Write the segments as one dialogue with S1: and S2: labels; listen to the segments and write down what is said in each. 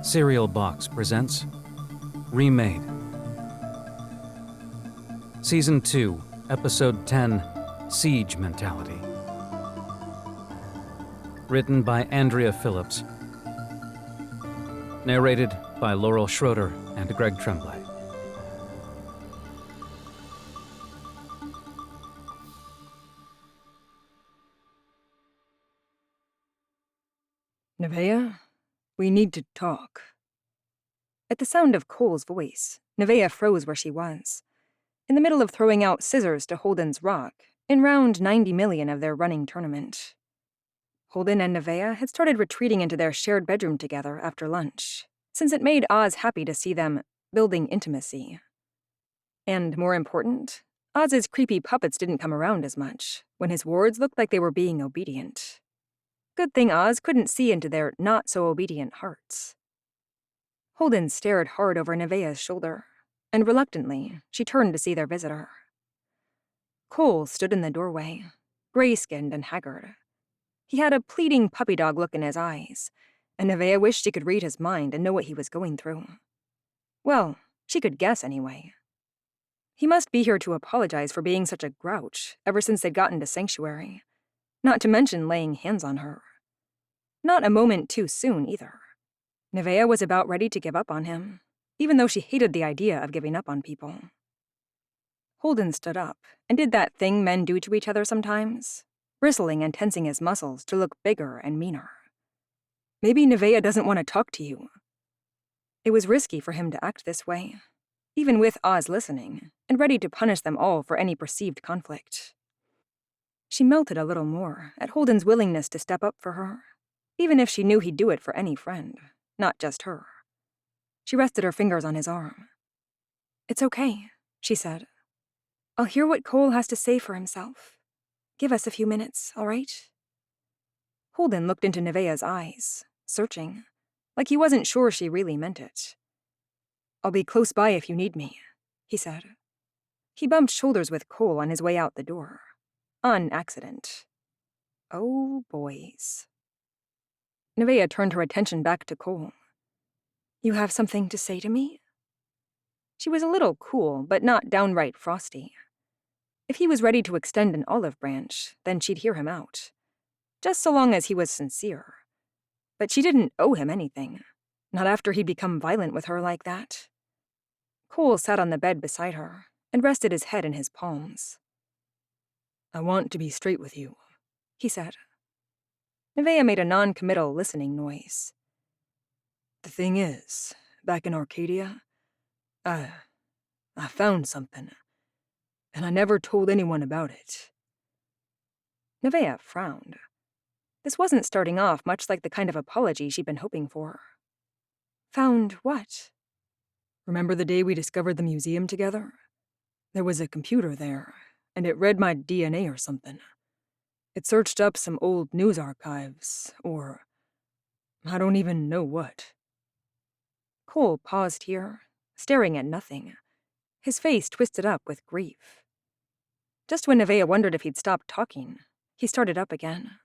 S1: Cereal Box presents Remade. Season 2, Episode 10, Siege Mentality. Written by Andrea Phillips. Narrated by Laurel Schroeder and Greg Tremblay.
S2: Nevaeh, we need to talk. At the sound of Cole's voice, Nevaeh froze where she was, in the middle of throwing out scissors to Holden's rock in round 90 million of their running tournament. Holden and Nevaeh had started retreating into their shared bedroom together after lunch, since it made Oz happy to see them building intimacy. And more important, Oz's creepy puppets didn't come around as much when his wards looked like they were being obedient. Good thing Oz couldn't see into their not-so-obedient hearts. Holden stared hard over Nevaeh's shoulder, and reluctantly, she turned to see their visitor. Cole stood in the doorway, gray-skinned and haggard. He had a pleading puppy dog look in his eyes, and Nevaeh wished she could read his mind and know what he was going through. Well, she could guess anyway. He must be here to apologize for being such a grouch ever since they'd gotten to Sanctuary, not to mention laying hands on her. Not a moment too soon, either. Nevaeh was about ready to give up on him, even though she hated the idea of giving up on people. Holden stood up and did that thing men do to each other sometimes, bristling and tensing his muscles to look bigger and meaner. Maybe Nevaeh doesn't want to talk to you. It was risky for him to act this way, even with Oz listening and ready to punish them all for any perceived conflict. She melted a little more at Holden's willingness to step up for her, even if she knew he'd do it for any friend, not just her. She rested her fingers on his arm. "It's okay," she said. "I'll hear what Cole has to say for himself. Give us a few minutes, all right?" Holden looked into Nevaeh's eyes, searching, like he wasn't sure she really meant it. "I'll be close by if you need me," he said. He bumped shoulders with Cole on his way out the door. On accident. Oh, boys. Nevaeh turned her attention back to Cole. "You have something to say to me?" She was a little cool, but not downright frosty. If he was ready to extend an olive branch, then she'd hear him out. Just so long as he was sincere. But she didn't owe him anything. Not after he'd become violent with her like that. Cole sat on the bed beside her and rested his head in his palms. "I want to be straight with you," he said. Nevaeh made a non-committal listening noise. "The thing is, back in Arcadia, I found something, and I never told anyone about it." Nevaeh frowned. This wasn't starting off much like the kind of apology she'd been hoping for. "Found what?" "Remember the day we discovered the museum together? There was a computer there, and it read my DNA or something. It searched up some old news archives, or I don't even know what." Cole paused here, staring at nothing, his face twisted up with grief. Just when Nevaeh wondered if he'd stopped talking, he started up again.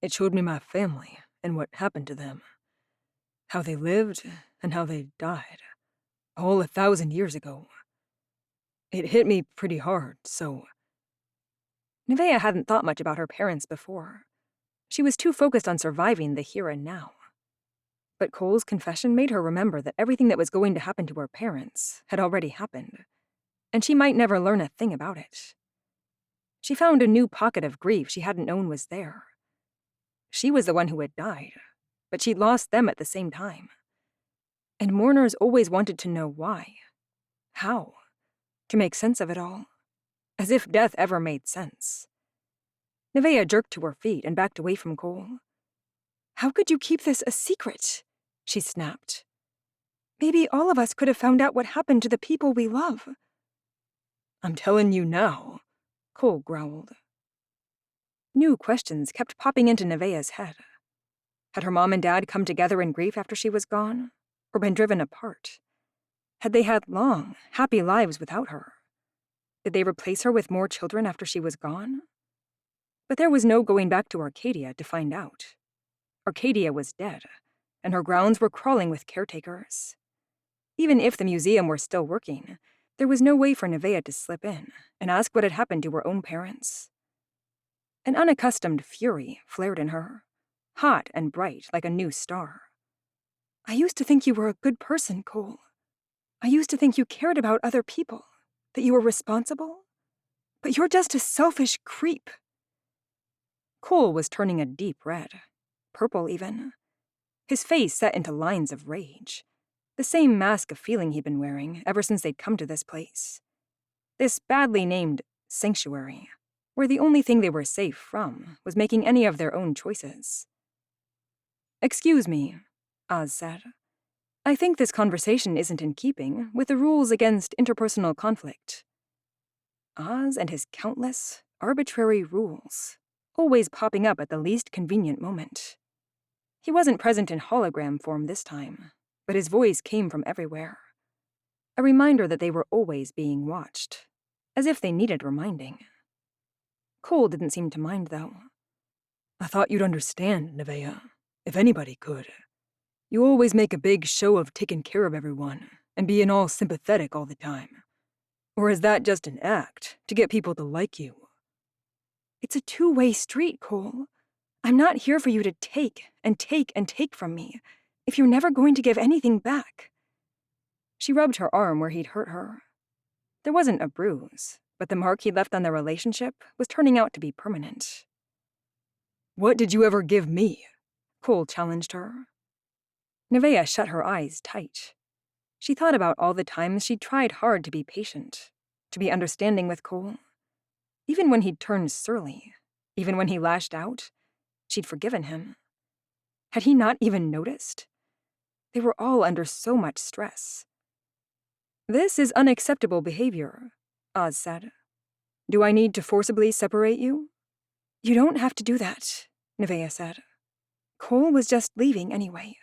S2: "It showed me my family and what happened to them. How they lived and how they died. All 1,000 years ago. It hit me pretty hard, so..." Nevaeh hadn't thought much about her parents before. She was too focused on surviving the here and now. But Cole's confession made her remember that everything that was going to happen to her parents had already happened, and she might never learn a thing about it. She found a new pocket of grief she hadn't known was there. She was the one who had died, but she'd lost them at the same time. And mourners always wanted to know why. How? To make sense of it all. As if death ever made sense. Nevaeh jerked to her feet and backed away from Cole. "How could you keep this a secret?" she snapped. "Maybe all of us could have found out what happened to the people we love." "I'm telling you now," Cole growled. New questions kept popping into Nevaeh's head. Had her mom and dad come together in grief after she was gone, or been driven apart? Had they had long, happy lives without her? Did they replace her with more children after she was gone? But there was no going back to Arcadia to find out. Arcadia was dead, and her grounds were crawling with caretakers. Even if the museum were still working, there was no way for Nevaeh to slip in and ask what had happened to her own parents. An unaccustomed fury flared in her, hot and bright like a new star. I used to think you were a good person, Cole. I used to think you cared about other people, that you were responsible. But you're just a selfish creep. Cole was turning a deep red, purple even. His face set into lines of rage, the same mask of feeling he'd been wearing ever since they'd come to this place. This badly named sanctuary, where the only thing they were safe from was making any of their own choices. "Excuse me," Oz said. "I think this conversation isn't in keeping with the rules against interpersonal conflict." Oz and his countless, arbitrary rules, always popping up at the least convenient moment. He wasn't present in hologram form this time, but his voice came from everywhere. A reminder that they were always being watched, as if they needed reminding. Cole didn't seem to mind, though. "I thought you'd understand, Nevaeh, if anybody could. You always make a big show of taking care of everyone and being all sympathetic all the time. Or is that just an act to get people to like you?" "It's a two-way street, Cole. I'm not here for you to take and take and take from me if you're never going to give anything back." She rubbed her arm where he'd hurt her. There wasn't a bruise, but the mark he'd left on their relationship was turning out to be permanent. "What did you ever give me?" Cole challenged her. Nevaeh shut her eyes tight. She thought about all the times she'd tried hard to be patient, to be understanding with Cole. Even when he'd turned surly, even when he lashed out, she'd forgiven him. Had he not even noticed? They were all under so much stress. "This is unacceptable behavior," Oz said. "Do I need to forcibly separate you?" "You don't have to do that," Nevaeh said. "Cole was just leaving anyway.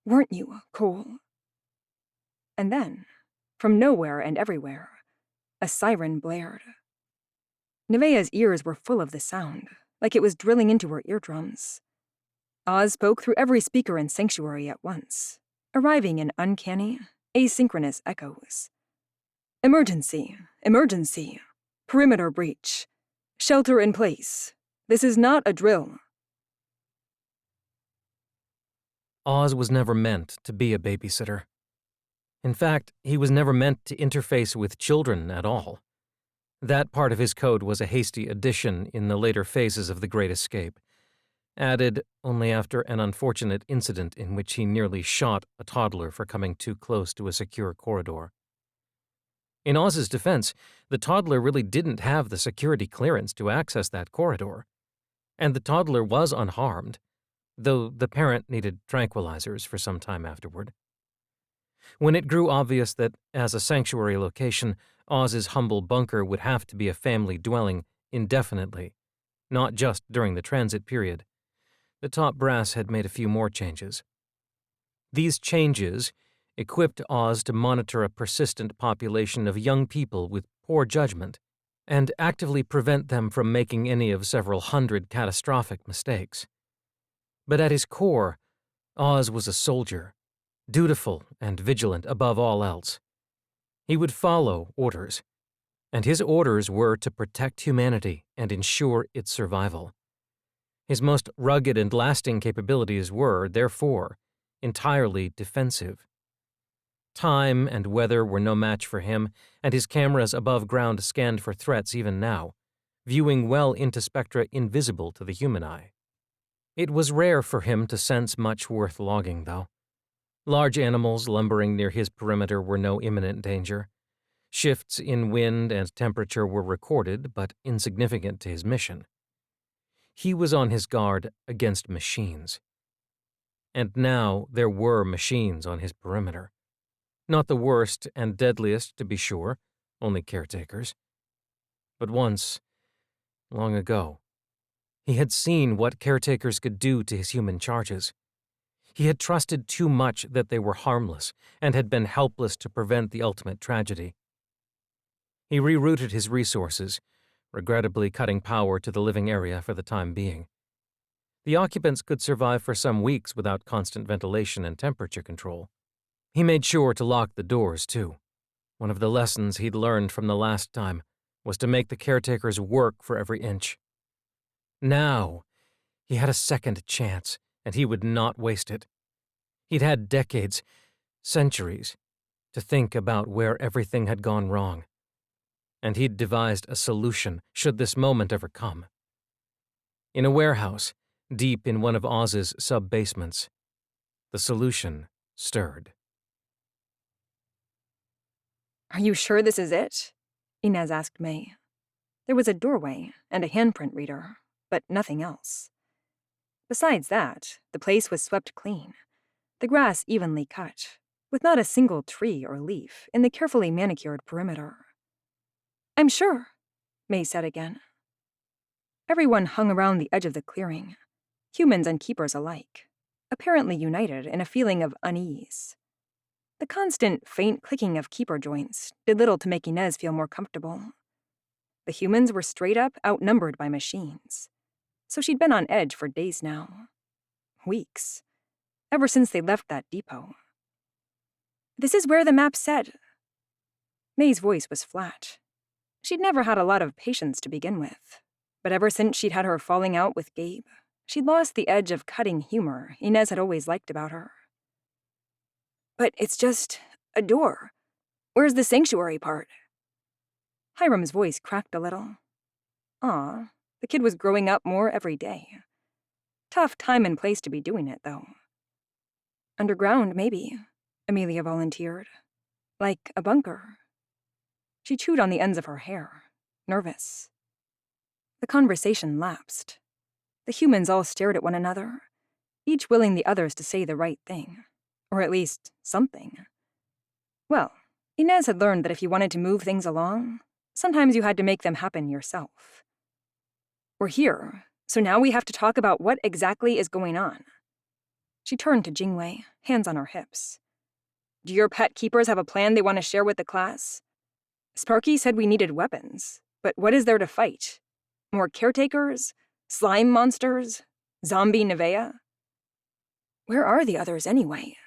S2: Weren't you, Cole?" And then, from nowhere and everywhere, a siren blared. Nevaeh's ears were full of the sound, like it was drilling into her eardrums. Oz spoke through every speaker in Sanctuary at once, arriving in uncanny, asynchronous echoes. "Emergency! Emergency! Perimeter breach! Shelter in place! This is not a drill!"
S1: Oz was never meant to be a babysitter. In fact, he was never meant to interface with children at all. That part of his code was a hasty addition in the later phases of the Great Escape, added only after an unfortunate incident in which he nearly shot a toddler for coming too close to a secure corridor. In Oz's defense, the toddler really didn't have the security clearance to access that corridor, and the toddler was unharmed, though the parent needed tranquilizers for some time afterward. When it grew obvious that, as a sanctuary location, Oz's humble bunker would have to be a family dwelling indefinitely, not just during the transit period, the top brass had made a few more changes. These changes equipped Oz to monitor a persistent population of young people with poor judgment and actively prevent them from making any of several hundred catastrophic mistakes. But at his core, Oz was a soldier, dutiful and vigilant above all else. He would follow orders, and his orders were to protect humanity and ensure its survival. His most rugged and lasting capabilities were, therefore, entirely defensive. Time and weather were no match for him, and his cameras above ground scanned for threats even now, viewing well into spectra invisible to the human eye. It was rare for him to sense much worth logging, though. Large animals lumbering near his perimeter were no imminent danger. Shifts in wind and temperature were recorded, but insignificant to his mission. He was on his guard against machines. And now there were machines on his perimeter. Not the worst and deadliest, to be sure, only caretakers. But once, long ago, he had seen what caretakers could do to his human charges. He had trusted too much that they were harmless and had been helpless to prevent the ultimate tragedy. He rerouted his resources, regrettably cutting power to the living area for the time being. The occupants could survive for some weeks without constant ventilation and temperature control. He made sure to lock the doors, too. One of the lessons he'd learned from the last time was to make the caretakers work for every inch. Now, he had a second chance, and he would not waste it. He'd had decades, centuries, to think about where everything had gone wrong. And he'd devised a solution should this moment ever come. In a warehouse, deep in one of Oz's sub-basements, the solution stirred.
S2: Are you sure this is it? Inez asked May. There was a doorway and a handprint reader, but nothing else. Besides that, the place was swept clean, the grass evenly cut, with not a single tree or leaf in the carefully manicured perimeter. I'm sure, May said again. Everyone hung around the edge of the clearing, humans and keepers alike, apparently united in a feeling of unease. The constant, faint clicking of keeper joints did little to make Inez feel more comfortable. The humans were straight up outnumbered by machines, so she'd been on edge for days now. Weeks. Ever since they left that depot. This is where the map said. May's voice was flat. She'd never had a lot of patience to begin with, but ever since she'd had her falling out with Gabe, she'd lost the edge of cutting humor Inez had always liked about her. But it's just a door. Where's the sanctuary part? Hiram's voice cracked a little. The kid was growing up more every day. Tough time and place to be doing it, though. Underground, maybe, Amelia volunteered. Like a bunker. She chewed on the ends of her hair, nervous. The conversation lapsed. The humans all stared at one another, each willing the others to say the right thing. Or at least, something. Well, Inez had learned that if you wanted to move things along, sometimes you had to make them happen yourself. We're here, so now we have to talk about what exactly is going on. She turned to Jingwei, hands on her hips. Do your pet keepers have a plan they want to share with the class? Sparky said we needed weapons, but what is there to fight? More caretakers? Slime monsters? Zombie Nevea? Where are the others anyway?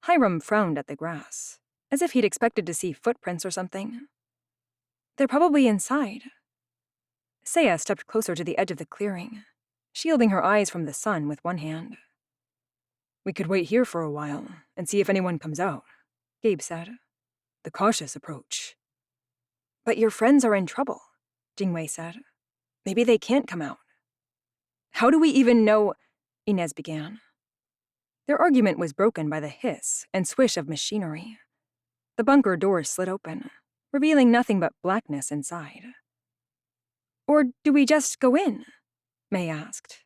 S2: Hiram frowned at the grass, as if he'd expected to see footprints or something. They're probably inside. Saya stepped closer to the edge of the clearing, shielding her eyes from the sun with one hand. We could wait here for a while and see if anyone comes out, Gabe said. The cautious approach. But your friends are in trouble, Jingwei said. Maybe they can't come out. How do we even know? Inez began. Their argument was broken by the hiss and swish of machinery. The bunker door slid open, revealing nothing but blackness inside. Or do we just go in? May asked.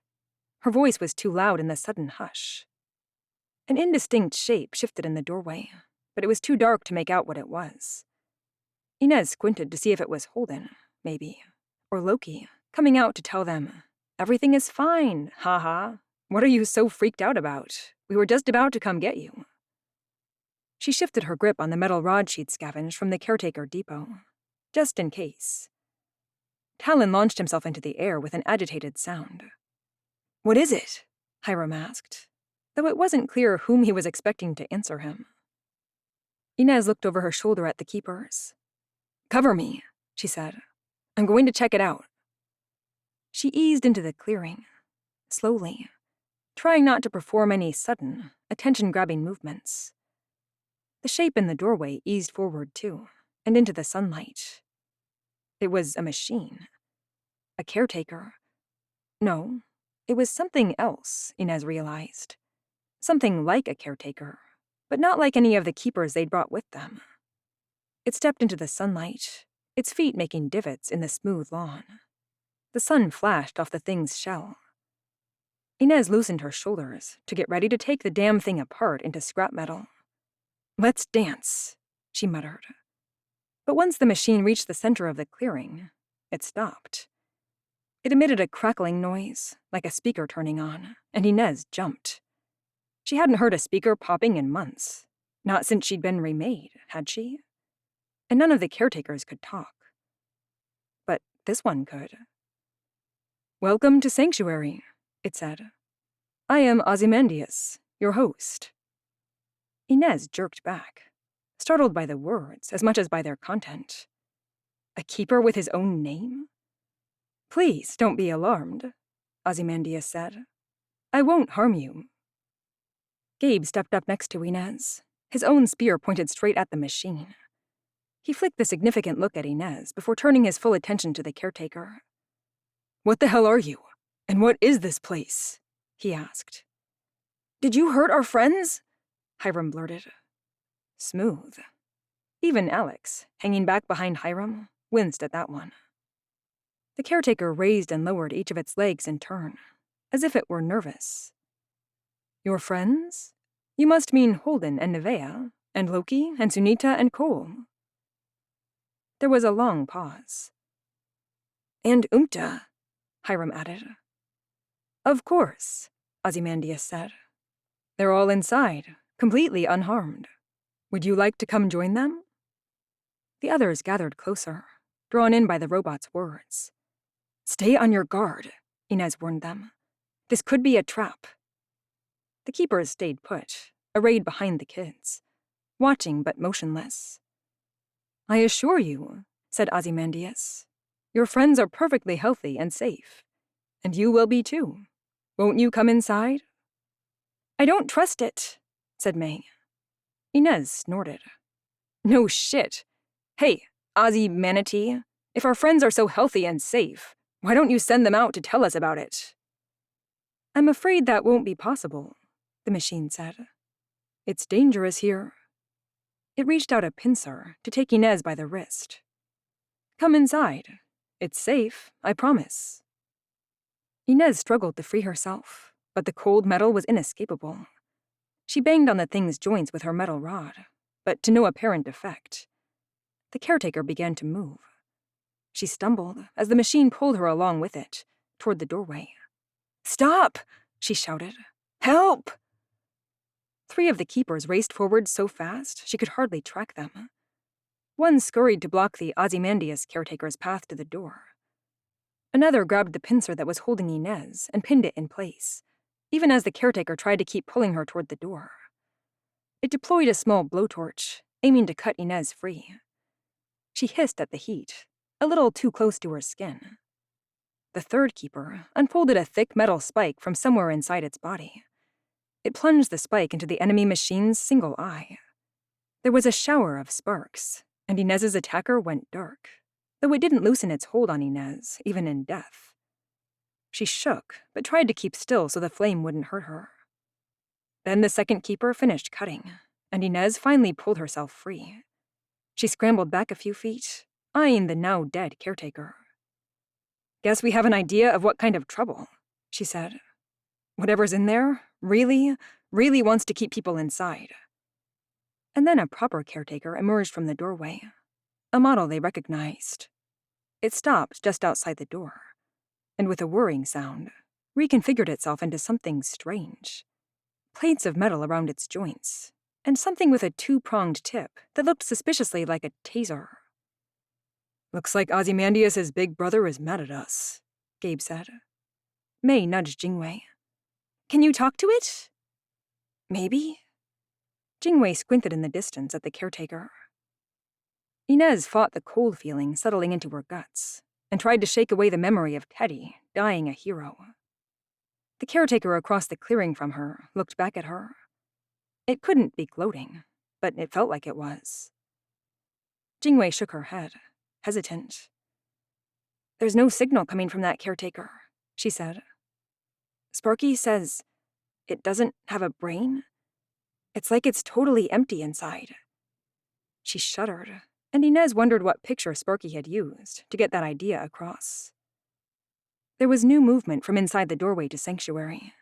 S2: Her voice was too loud in the sudden hush. An indistinct shape shifted in the doorway, but it was too dark to make out what it was. Inez squinted to see if it was Holden, maybe, or Loki, coming out to tell them, everything is fine, haha. What are you so freaked out about? We were just about to come get you. She shifted her grip on the metal rod she'd scavenged from the caretaker depot, just in case. Talon launched himself into the air with an agitated sound. What is it? Hiram asked, though it wasn't clear whom he was expecting to answer him. Inez looked over her shoulder at the keepers. Cover me, she said. I'm going to check it out. She eased into the clearing, slowly, trying not to perform any sudden, attention-grabbing movements. The shape in the doorway eased forward, too, and into the sunlight. It was a machine. A caretaker. No, it was something else, Inez realized. Something like a caretaker, but not like any of the keepers they'd brought with them. It stepped into the sunlight, its feet making divots in the smooth lawn. The sun flashed off the thing's shell. Inez loosened her shoulders to get ready to take the damn thing apart into scrap metal. Let's dance, she muttered. But once the machine reached the center of the clearing, it stopped. It emitted a crackling noise, like a speaker turning on, and Inez jumped. She hadn't heard a speaker popping in months. Not since she'd been remade, had she? And none of the caretakers could talk. But this one could. Welcome to Sanctuary, it said. I am Ozymandias, your host. Inez jerked back, startled by the words as much as by their content. A keeper with his own name? Please don't be alarmed, Ozymandias said. I won't harm you. Gabe stepped up next to Inez, his own spear pointed straight at the machine. He flicked a significant look at Inez before turning his full attention to the caretaker. What the hell are you? And what is this place? He asked. Did you hurt our friends? Hiram blurted. Smooth. Even Alex, hanging back behind Hiram, winced at that one. The caretaker raised and lowered each of its legs in turn, as if it were nervous. Your friends? You must mean Holden and Nevaeh, and Loki, and Sunita, and Cole. There was a long pause. And Umta, Hiram added. Of course, Ozymandias said. They're all inside, completely unharmed. Would you like to come join them? The others gathered closer, drawn in by the robot's words. Stay on your guard, Inez warned them. This could be a trap. The keepers stayed put, arrayed behind the kids, watching but motionless. I assure you, said Ozymandias, your friends are perfectly healthy and safe. And you will be too. Won't you come inside? I don't trust it, said May. Inez snorted. No shit. Hey, Ozzy Manatee, if our friends are so healthy and safe, why don't you send them out to tell us about it? I'm afraid that won't be possible, the machine said. It's dangerous here. It reached out a pincer to take Inez by the wrist. Come inside. It's safe, I promise. Inez struggled to free herself, but the cold metal was inescapable. She banged on the thing's joints with her metal rod, but to no apparent effect. The caretaker began to move. She stumbled as the machine pulled her along with it, toward the doorway. Stop! She shouted. Help! 3 of the keepers raced forward so fast she could hardly track them. One scurried to block the Ozymandias caretaker's path to the door. Another grabbed the pincer that was holding Inez and pinned it in place, even as the caretaker tried to keep pulling her toward the door. It deployed a small blowtorch, aiming to cut Inez free. She hissed at the heat, a little too close to her skin. The third keeper unfolded a thick metal spike from somewhere inside its body. It plunged the spike into the enemy machine's single eye. There was a shower of sparks, and Inez's attacker went dark, though it didn't loosen its hold on Inez, even in death. She shook, but tried to keep still so the flame wouldn't hurt her. Then the second keeper finished cutting, and Inez finally pulled herself free. She scrambled back a few feet, eyeing the now-dead caretaker. Guess we have an idea of what kind of trouble, she said. Whatever's in there really wants to keep people inside. And then a proper caretaker emerged from the doorway, a model they recognized. It stopped just outside the door, and with a whirring sound, reconfigured itself into something strange. Plates of metal around its joints, and something with a 2-pronged tip that looked suspiciously like a taser. Looks like Ozymandias' big brother is mad at us, Gabe said. May nudged Jingwei. Can you talk to it? Maybe? Jingwei squinted in the distance at the caretaker. Inez fought the cold feeling settling into her guts and tried to shake away the memory of Teddy dying a hero. The caretaker across the clearing from her looked back at her. It couldn't be gloating, but it felt like it was. Jingwei shook her head, hesitant. There's no signal coming from that caretaker, she said. Sparky says it doesn't have a brain. It's like it's totally empty inside. She shuddered, and Inez wondered what picture Sparky had used to get that idea across. There was new movement from inside the doorway to Sanctuary.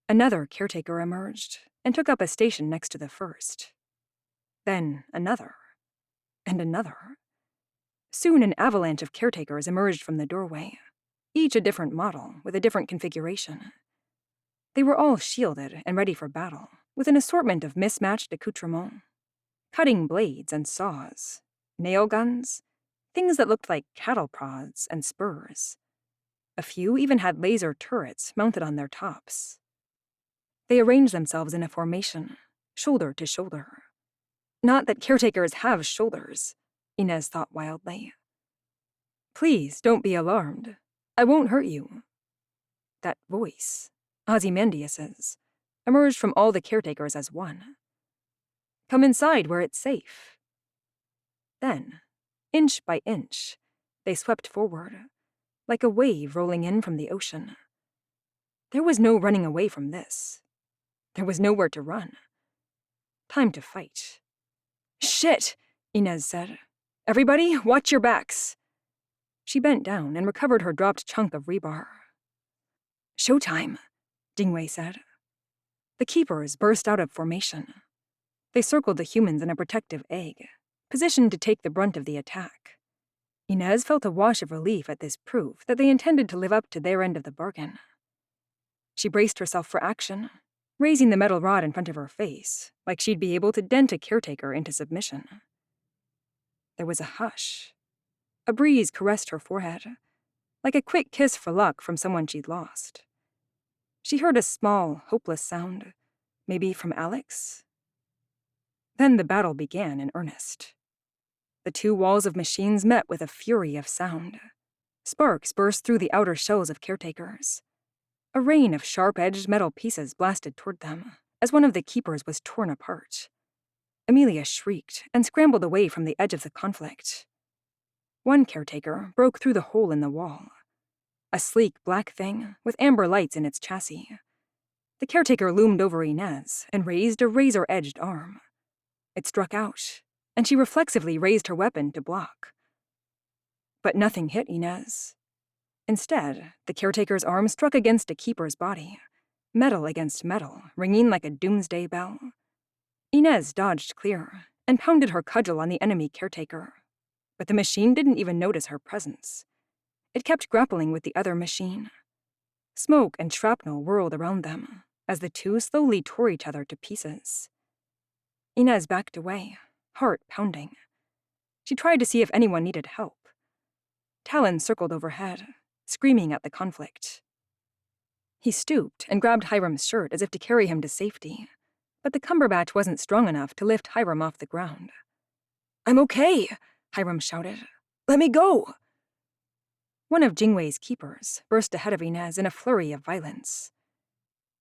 S2: Another caretaker emerged and took up a station next to the first. Then another, and another. Soon an avalanche of caretakers emerged from the doorway, each a different model with a different configuration. They were all shielded and ready for battle, with an assortment of mismatched accoutrements. Cutting blades and saws, nail guns, things that looked like cattle prods and spurs. A few even had laser turrets mounted on their tops. They arranged themselves in a formation, shoulder to shoulder. Not that caretakers have shoulders, Inez thought wildly. Please, don't be alarmed. I won't hurt you. That voice, Ozymandias's, emerged from all the caretakers as one. Come inside where it's safe. Then, inch by inch, they swept forward, like a wave rolling in from the ocean. There was no running away from this. There was nowhere to run. Time to fight. Shit, Inez said. Everybody, watch your backs. She bent down and recovered her dropped chunk of rebar. Showtime, Jingwei said. The keepers burst out of formation. They circled the humans in a protective egg, positioned to take the brunt of the attack. Inez felt a wash of relief at this proof that they intended to live up to their end of the bargain. She braced herself for action, raising the metal rod in front of her face, like she'd be able to dent a caretaker into submission. There was a hush. A breeze caressed her forehead, like a quick kiss for luck from someone she'd lost. She heard a small, hopeless sound, maybe from Alex. Then the battle began in earnest. The two walls of machines met with a fury of sound. Sparks burst through the outer shells of caretakers. A rain of sharp-edged metal pieces blasted toward them as one of the keepers was torn apart. Amelia shrieked and scrambled away from the edge of the conflict. One caretaker broke through the hole in the wall. A sleek black thing with amber lights in its chassis. The caretaker loomed over Inez and raised a razor-edged arm. It struck out, and she reflexively raised her weapon to block. But nothing hit Inez. Instead, the caretaker's arm struck against a keeper's body, metal against metal, ringing like a doomsday bell. Inez dodged clear and pounded her cudgel on the enemy caretaker, but the machine didn't even notice her presence. It kept grappling with the other machine. Smoke and shrapnel whirled around them as the two slowly tore each other to pieces. Inez backed away, heart pounding. She tried to see if anyone needed help. Talon circled overhead, screaming at the conflict. He stooped and grabbed Hiram's shirt as if to carry him to safety, but the Cumberbatch wasn't strong enough to lift Hiram off the ground. I'm okay, Hiram shouted. Let me go! One of Jingwei's keepers burst ahead of Inez in a flurry of violence.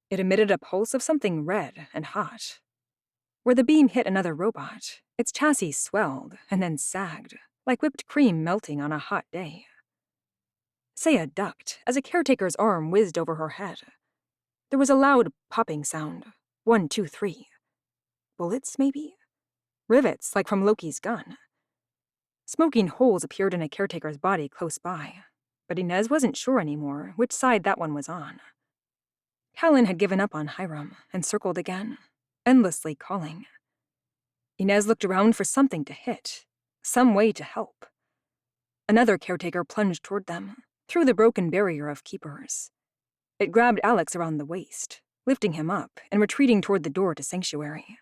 S2: It emitted a pulse of something red and hot. Where the beam hit another robot, its chassis swelled and then sagged, like whipped cream melting on a hot day. Saya ducked as a caretaker's arm whizzed over her head. There was a loud popping sound. 1, 2, 3. Bullets, maybe? Rivets, like from Loki's gun. Smoking holes appeared in a caretaker's body close by, but Inez wasn't sure anymore which side that one was on. Talon had given up on Hiram and circled again, endlessly calling. Inez looked around for something to hit, some way to help. Another caretaker plunged toward them, through the broken barrier of keepers. It grabbed Alex around the waist, lifting him up and retreating toward the door to Sanctuary.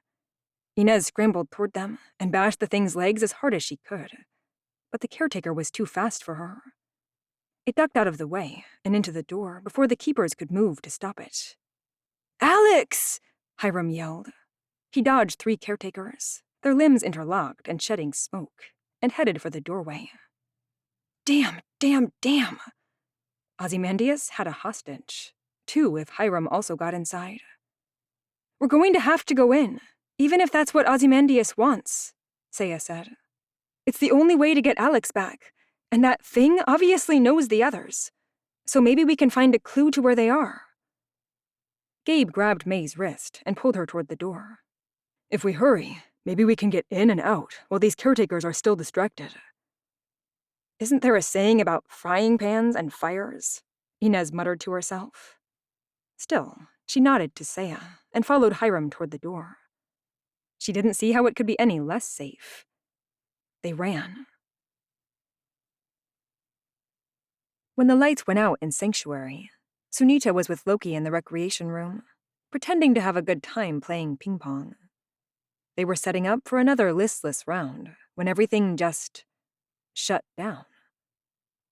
S2: Inez scrambled toward them and bashed the thing's legs as hard as she could, but the caretaker was too fast for her. It ducked out of the way and into the door before the keepers could move to stop it. Alex! Hiram yelled. He dodged 3 caretakers, their limbs interlocked and shedding smoke, and headed for the doorway. Damn, damn, damn! Ozymandias had a hostage, 2 if Hiram also got inside. We're going to have to go in, even if that's what Ozymandias wants, Saya said. It's the only way to get Alex back, and that thing obviously knows the others, so maybe we can find a clue to where they are. Gabe grabbed May's wrist and pulled her toward the door. If we hurry, maybe we can get in and out while these caretakers are still distracted. Isn't there a saying about frying pans and fires? Inez muttered to herself. Still, she nodded to Saya and followed Hiram toward the door. She didn't see how it could be any less safe. They ran. When the lights went out in Sanctuary, Sunita was with Loki in the recreation room, pretending to have a good time playing ping pong. They were setting up for another listless round when everything just shut down.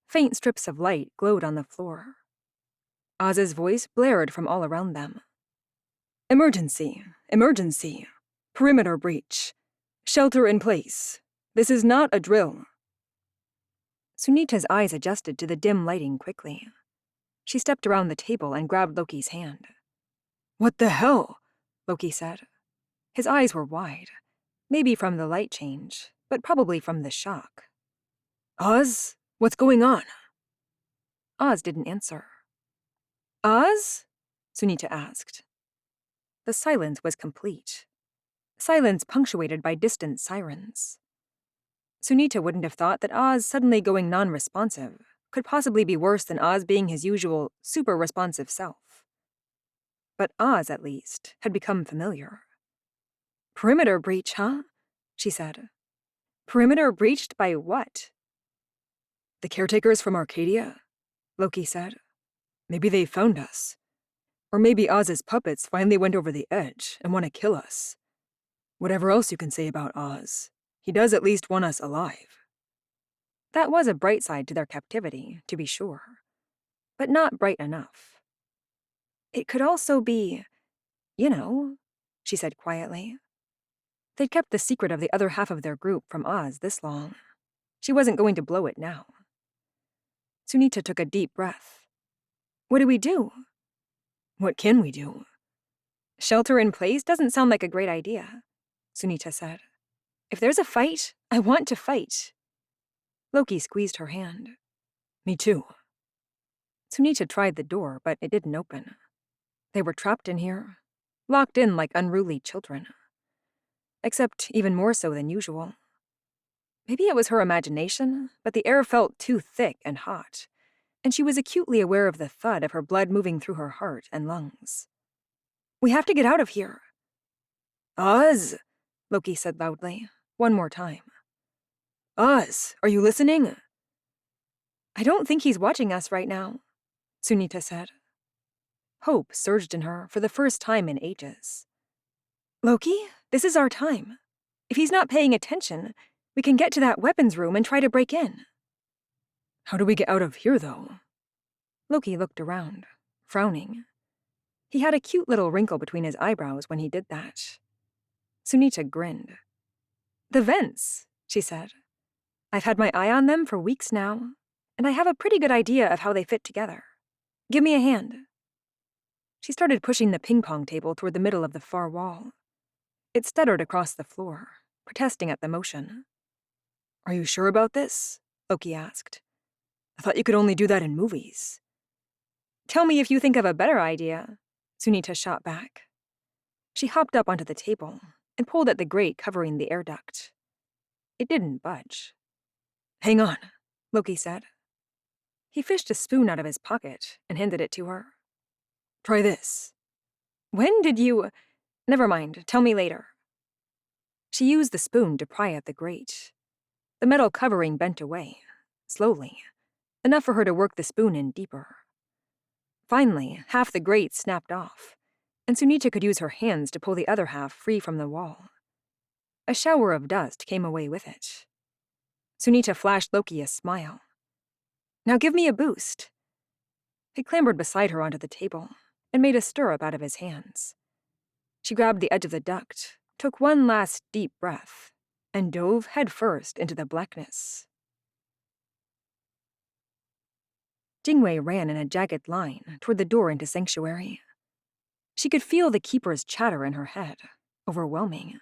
S2: Faint strips of light glowed on the floor. Oz's voice blared from all around them. Emergency! Emergency! Perimeter breach! Shelter in place! This is not a drill! Sunita's eyes adjusted to the dim lighting quickly. She stepped around the table and grabbed Loki's hand. What the hell? Loki said. His eyes were wide, maybe from the light change, but probably from the shock. Oz? What's going on? Oz didn't answer. Oz? Sunita asked. The silence was complete. Silence punctuated by distant sirens. Sunita wouldn't have thought that Oz suddenly going non-responsive could possibly be worse than Oz being his usual, super-responsive self. But Oz, at least, had become familiar. Perimeter breach, huh? She said. Perimeter breached by what? The caretakers from Arcadia, Loki said. Maybe they found us. Or maybe Oz's puppets finally went over the edge and want to kill us. Whatever else you can say about Oz, he does at least want us alive. That was a bright side to their captivity, to be sure, but not bright enough. It could also be, she said quietly. They'd kept the secret of the other half of their group from Oz this long. She wasn't going to blow it now. Sunita took a deep breath. What do we do? What can we do? Shelter in place doesn't sound like a great idea, Sunita said. If there's a fight, I want to fight. Loki squeezed her hand. Me too. Sunita tried the door, but it didn't open. They were trapped in here, locked in like unruly children. Except even more so than usual. Maybe it was her imagination, but the air felt too thick and hot, and she was acutely aware of the thud of her blood moving through her heart and lungs. We have to get out of here. Oz, Loki said loudly, one more time. Oz, are you listening? I don't think he's watching us right now, Sunita said. Hope surged in her for the first time in ages. Loki, this is our time. If he's not paying attention, we can get to that weapons room and try to break in. How do we get out of here, though? Loki looked around, frowning. He had a cute little wrinkle between his eyebrows when he did that. Sunita grinned. The vents, she said. I've had my eye on them for weeks now, and I have a pretty good idea of how they fit together. Give me a hand. She started pushing the ping-pong table toward the middle of the far wall. It stuttered across the floor, protesting at the motion. Are you sure about this? Loki asked. I thought you could only do that in movies. Tell me if you think of a better idea, Sunita shot back. She hopped up onto the table and pulled at the grate covering the air duct. It didn't budge. Hang on, Loki said. He fished a spoon out of his pocket and handed it to her. Try this. When did you... Never mind, tell me later. She used the spoon to pry at the grate. The metal covering bent away, slowly, enough for her to work the spoon in deeper. Finally, half the grate snapped off, and Sunita could use her hands to pull the other half free from the wall. A shower of dust came away with it. Sunita flashed Loki a smile. Now give me a boost. He clambered beside her onto the table and made a stirrup out of his hands. She grabbed the edge of the duct, took one last deep breath, and dove headfirst into the blackness. Jingwei ran in a jagged line toward the door into Sanctuary. She could feel the keeper's chatter in her head, overwhelming,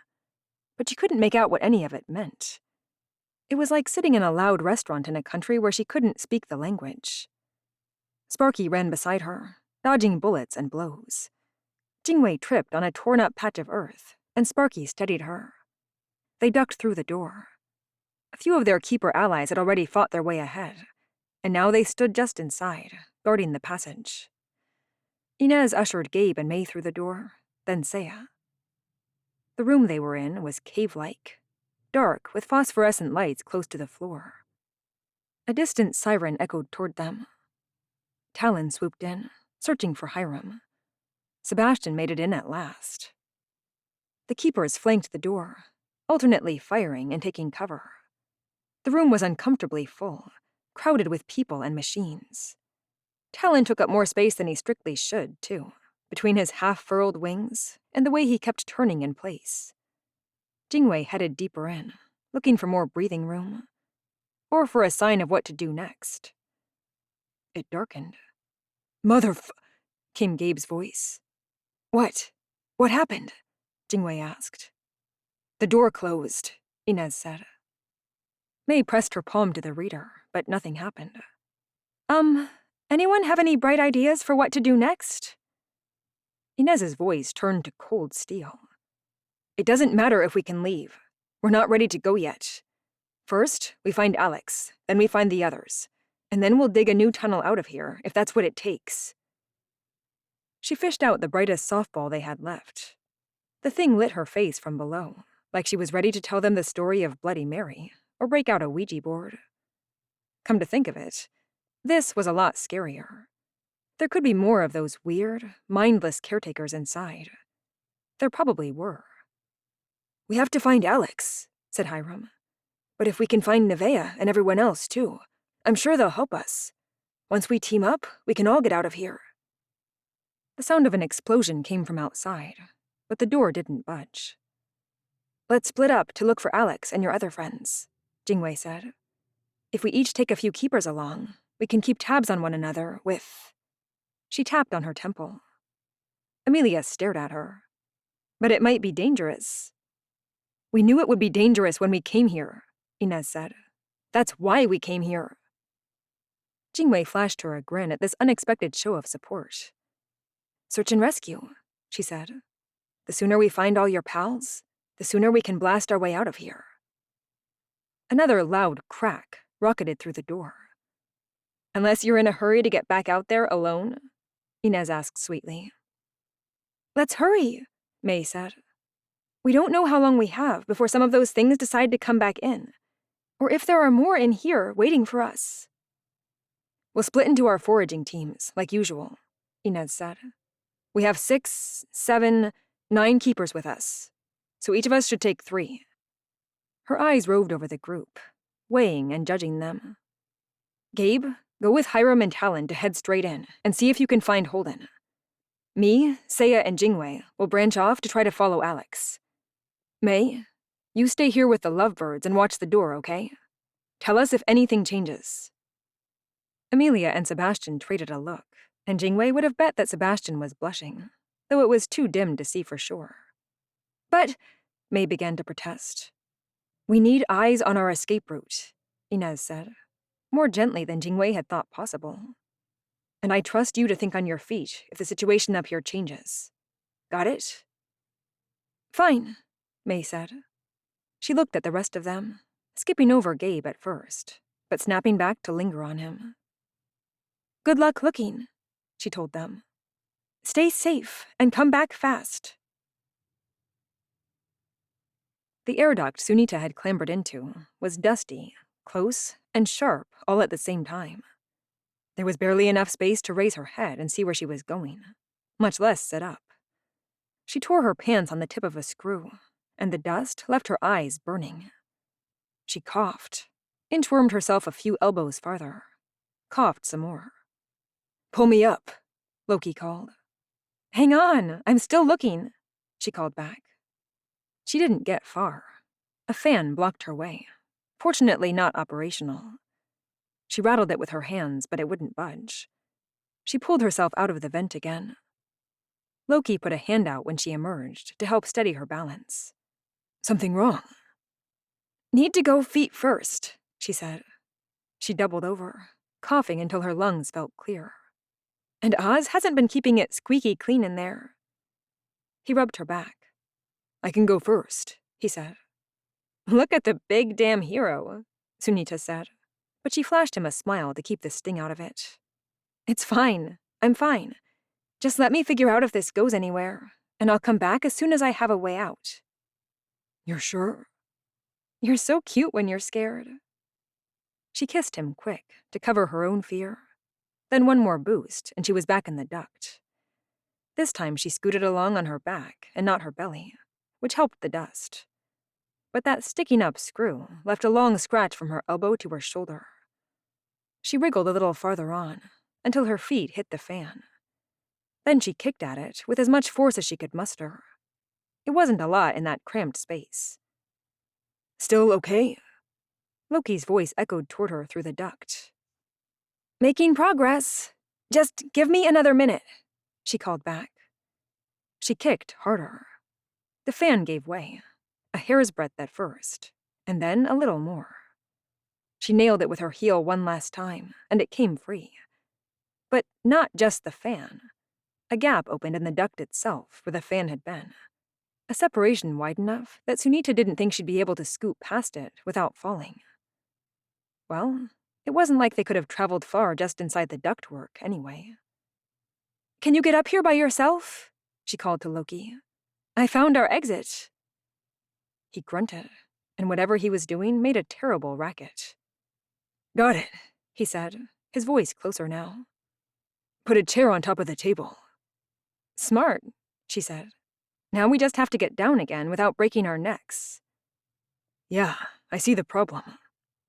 S2: but she couldn't make out what any of it meant. It was like sitting in a loud restaurant in a country where she couldn't speak the language. Sparky ran beside her, dodging bullets and blows. Jingwei tripped on a torn-up patch of earth, and Sparky steadied her. They ducked through the door. A few of their keeper allies had already fought their way ahead, and now they stood just inside, guarding the passage. Inez ushered Gabe and May through the door, then Saya. The room they were in was cave-like, dark with phosphorescent lights close to the floor. A distant siren echoed toward them. Talon swooped in, searching for Hiram. Sebastian made it in at last. The keepers flanked the door, alternately firing and taking cover. The room was uncomfortably full, crowded with people and machines. Talon took up more space than he strictly should, too, between his half-furled wings and the way he kept turning in place. Jingwei headed deeper in, looking for more breathing room, or for a sign of what to do next. It darkened. Came Gabe's voice. What? What happened? Jingwei asked. The door closed, Inez said. May pressed her palm to the reader, but nothing happened. Anyone have any bright ideas for what to do next? Inez's voice turned to cold steel. It doesn't matter if we can leave. We're not ready to go yet. First, we find Alex, then we find the others, and then we'll dig a new tunnel out of here, if that's what it takes. She fished out the brightest softball they had left. The thing lit her face from below, like she was ready to tell them the story of Bloody Mary, or break out a Ouija board. Come to think of it, this was a lot scarier. There could be more of those weird, mindless caretakers inside. There probably were. We have to find Alex, said Hiram. But if we can find Nevaeh and everyone else, too, I'm sure they'll help us. Once we team up, we can all get out of here. The sound of an explosion came from outside, but the door didn't budge. Let's split up to look for Alex and your other friends, Jingwei said. If we each take a few keepers along, we can keep tabs on one another with... She tapped on her temple. Amelia stared at her. But it might be dangerous. We knew it would be dangerous when we came here, Inez said. That's why we came here. Jingwei flashed her a grin at this unexpected show of support. Search and rescue, she said. The sooner we find all your pals, the sooner we can blast our way out of here. Another loud crack rocketed through the door. Unless you're in a hurry to get back out there alone? Inez asked sweetly. Let's hurry, May said. We don't know how long we have before some of those things decide to come back in, or if there are more in here waiting for us. We'll split into our foraging teams, like usual, Inez said. We have 6, 7, 9 keepers with us, so each of us should take 3. Her eyes roved over the group, weighing and judging them. Gabe, go with Hiram and Talon to head straight in and see if you can find Holden. Me, Seiya, and Jingwei will branch off to try to follow Alex. May, you stay here with the lovebirds and watch the door, okay? Tell us if anything changes. Amelia and Sebastian traded a look, and Jingwei would have bet that Sebastian was blushing, though it was too dim to see for sure. But, May began to protest. We need eyes on our escape route, Inez said, more gently than Jingwei had thought possible. And I trust you to think on your feet if the situation up here changes. Got it? Fine, May said. She looked at the rest of them, skipping over Gabe at first, but snapping back to linger on him. Good luck looking, she told them. Stay safe and come back fast. The air duct Sunita had clambered into was dusty, close, and sharp all at the same time. There was barely enough space to raise her head and see where she was going, much less sit up. She tore her pants on the tip of a screw, and the dust left her eyes burning. She coughed, inchwormed herself a few elbows farther, coughed some more. Pull me up, Loki called. Hang on, I'm still looking, she called back. She didn't get far. A fan blocked her way, fortunately not operational. She rattled it with her hands, but it wouldn't budge. She pulled herself out of the vent again. Loki put a hand out when she emerged to help steady her balance. Something wrong? Need to go feet first, she said. She doubled over, coughing until her lungs felt clear. And Oz hasn't been keeping it squeaky clean in there. He rubbed her back. I can go first, he said. Look at the big damn hero, Sunita said, but she flashed him a smile to keep the sting out of it. It's fine. I'm fine. Just let me figure out if this goes anywhere, and I'll come back as soon as I have a way out. You're sure? You're so cute when you're scared. She kissed him quick to cover her own fear. Then one more boost, and she was back in the duct. This time she scooted along on her back and not her belly, which helped the dust. But that sticking up screw left a long scratch from her elbow to her shoulder. She wriggled a little farther on, until her feet hit the fan. Then she kicked at it with as much force as she could muster. It wasn't a lot in that cramped space. "Still okay?" Loki's voice echoed toward her through the duct. "Making progress. Just give me another minute," she called back. She kicked harder. The fan gave way, a hair's breadth at first, and then a little more. She nailed it with her heel one last time, and it came free. But not just the fan. A gap opened in the duct itself where the fan had been. A separation wide enough that Sunita didn't think she'd be able to scoop past it without falling. Well, it wasn't like they could have traveled far just inside the ductwork, anyway. "Can you get up here by yourself?" she called to Loki. "I found our exit." He grunted, and whatever he was doing made a terrible racket. "Got it," he said, his voice closer now. "Put a chair on top of the table." "Smart," she said. "Now we just have to get down again without breaking our necks." "Yeah, I see the problem,"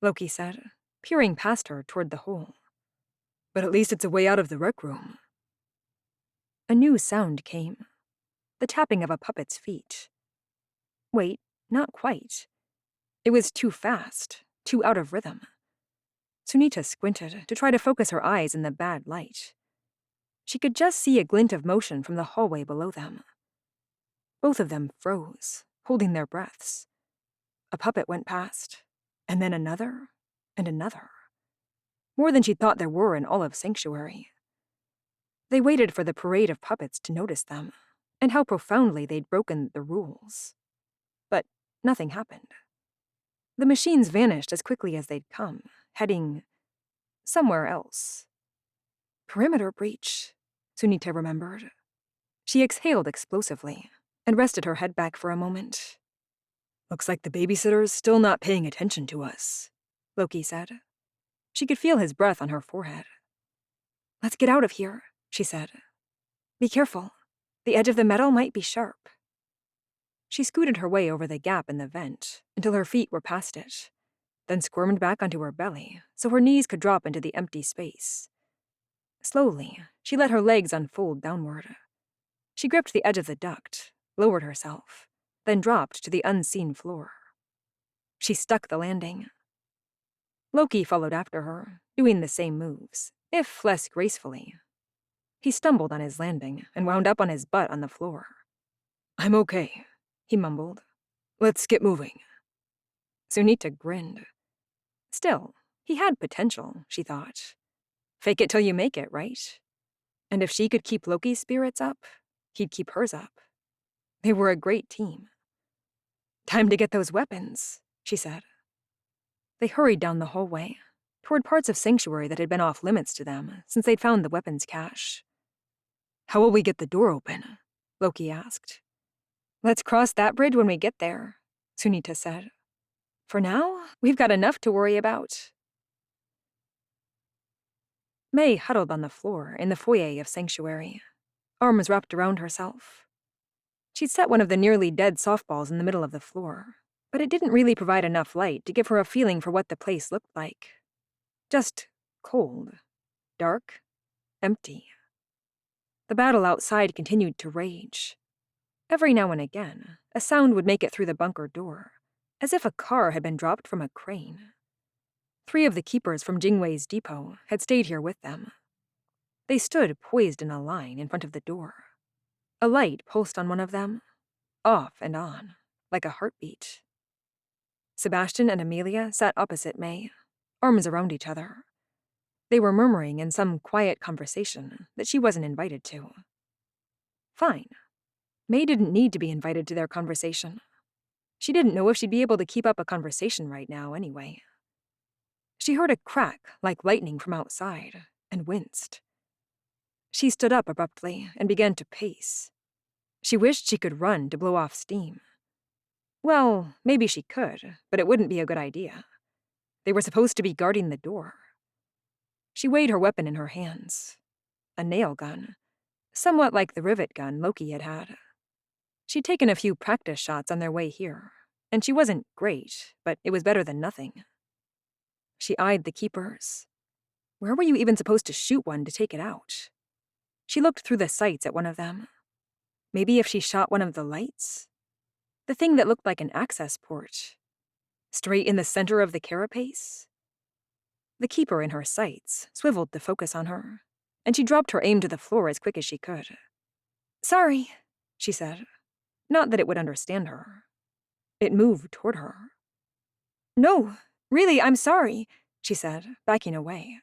S2: Loki said, peering past her toward the hole. "But at least it's a way out of the rec room." A new sound came. The tapping of a puppet's feet. Wait, not quite. It was too fast, too out of rhythm. Sunita squinted to try to focus her eyes in the bad light. She could just see a glint of motion from the hallway below them. Both of them froze, holding their breaths. A puppet went past, and then another, and another. More than she thought there were in all of Sanctuary. They waited for the parade of puppets to notice them, and how profoundly they'd broken the rules. But nothing happened. The machines vanished as quickly as they'd come, heading somewhere else. Perimeter breach, Sunita remembered. She exhaled explosively and rested her head back for a moment. "Looks like the babysitter's still not paying attention to us," Loki said. She could feel his breath on her forehead. "Let's get out of here," she said. "Be careful. The edge of the metal might be sharp." She scooted her way over the gap in the vent until her feet were past it, then squirmed back onto her belly so her knees could drop into the empty space. Slowly, she let her legs unfold downward. She gripped the edge of the duct, lowered herself, then dropped to the unseen floor. She stuck the landing. Loki followed after her, doing the same moves, if less gracefully. He stumbled on his landing and wound up on his butt on the floor. "I'm okay," he mumbled. "Let's get moving." Sunita grinned. Still, he had potential, she thought. Fake it till you make it, right? And if she could keep Loki's spirits up, he'd keep hers up. They were a great team. "Time to get those weapons," she said. They hurried down the hallway, toward parts of Sanctuary that had been off limits to them since they'd found the weapons cache. "How will we get the door open?" Loki asked. "Let's cross that bridge when we get there," Sunita said. "For now, we've got enough to worry about." May huddled on the floor in the foyer of Sanctuary, arms wrapped around herself. She'd set one of the nearly dead softballs in the middle of the floor, but it didn't really provide enough light to give her a feeling for what the place looked like. Just cold, dark, empty. The battle outside continued to rage. Every now and again, a sound would make it through the bunker door, as if a car had been dropped from a crane. 3 of the keepers from Jingwei's depot had stayed here with them. They stood poised in a line in front of the door. A light pulsed on one of them, off and on, like a heartbeat. Sebastian and Amelia sat opposite May, arms around each other. They were murmuring in some quiet conversation that she wasn't invited to. Fine. May didn't need to be invited to their conversation. She didn't know if she'd be able to keep up a conversation right now anyway. She heard a crack like lightning from outside and winced. She stood up abruptly and began to pace. She wished she could run to blow off steam. Well, maybe she could, but it wouldn't be a good idea. They were supposed to be guarding the door. She weighed her weapon in her hands. A nail gun, somewhat like the rivet gun Loki had had. She'd taken a few practice shots on their way here, and she wasn't great, but it was better than nothing. She eyed the keepers. Where were you even supposed to shoot one to take it out? She looked through the sights at one of them. Maybe if she shot one of the lights? The thing that looked like an access port. Straight in the center of the carapace? The keeper in her sights swiveled to focus on her, and she dropped her aim to the floor as quick as she could. "Sorry," she said. Not that it would understand her. It moved toward her. "No, really, I'm sorry," she said, backing away.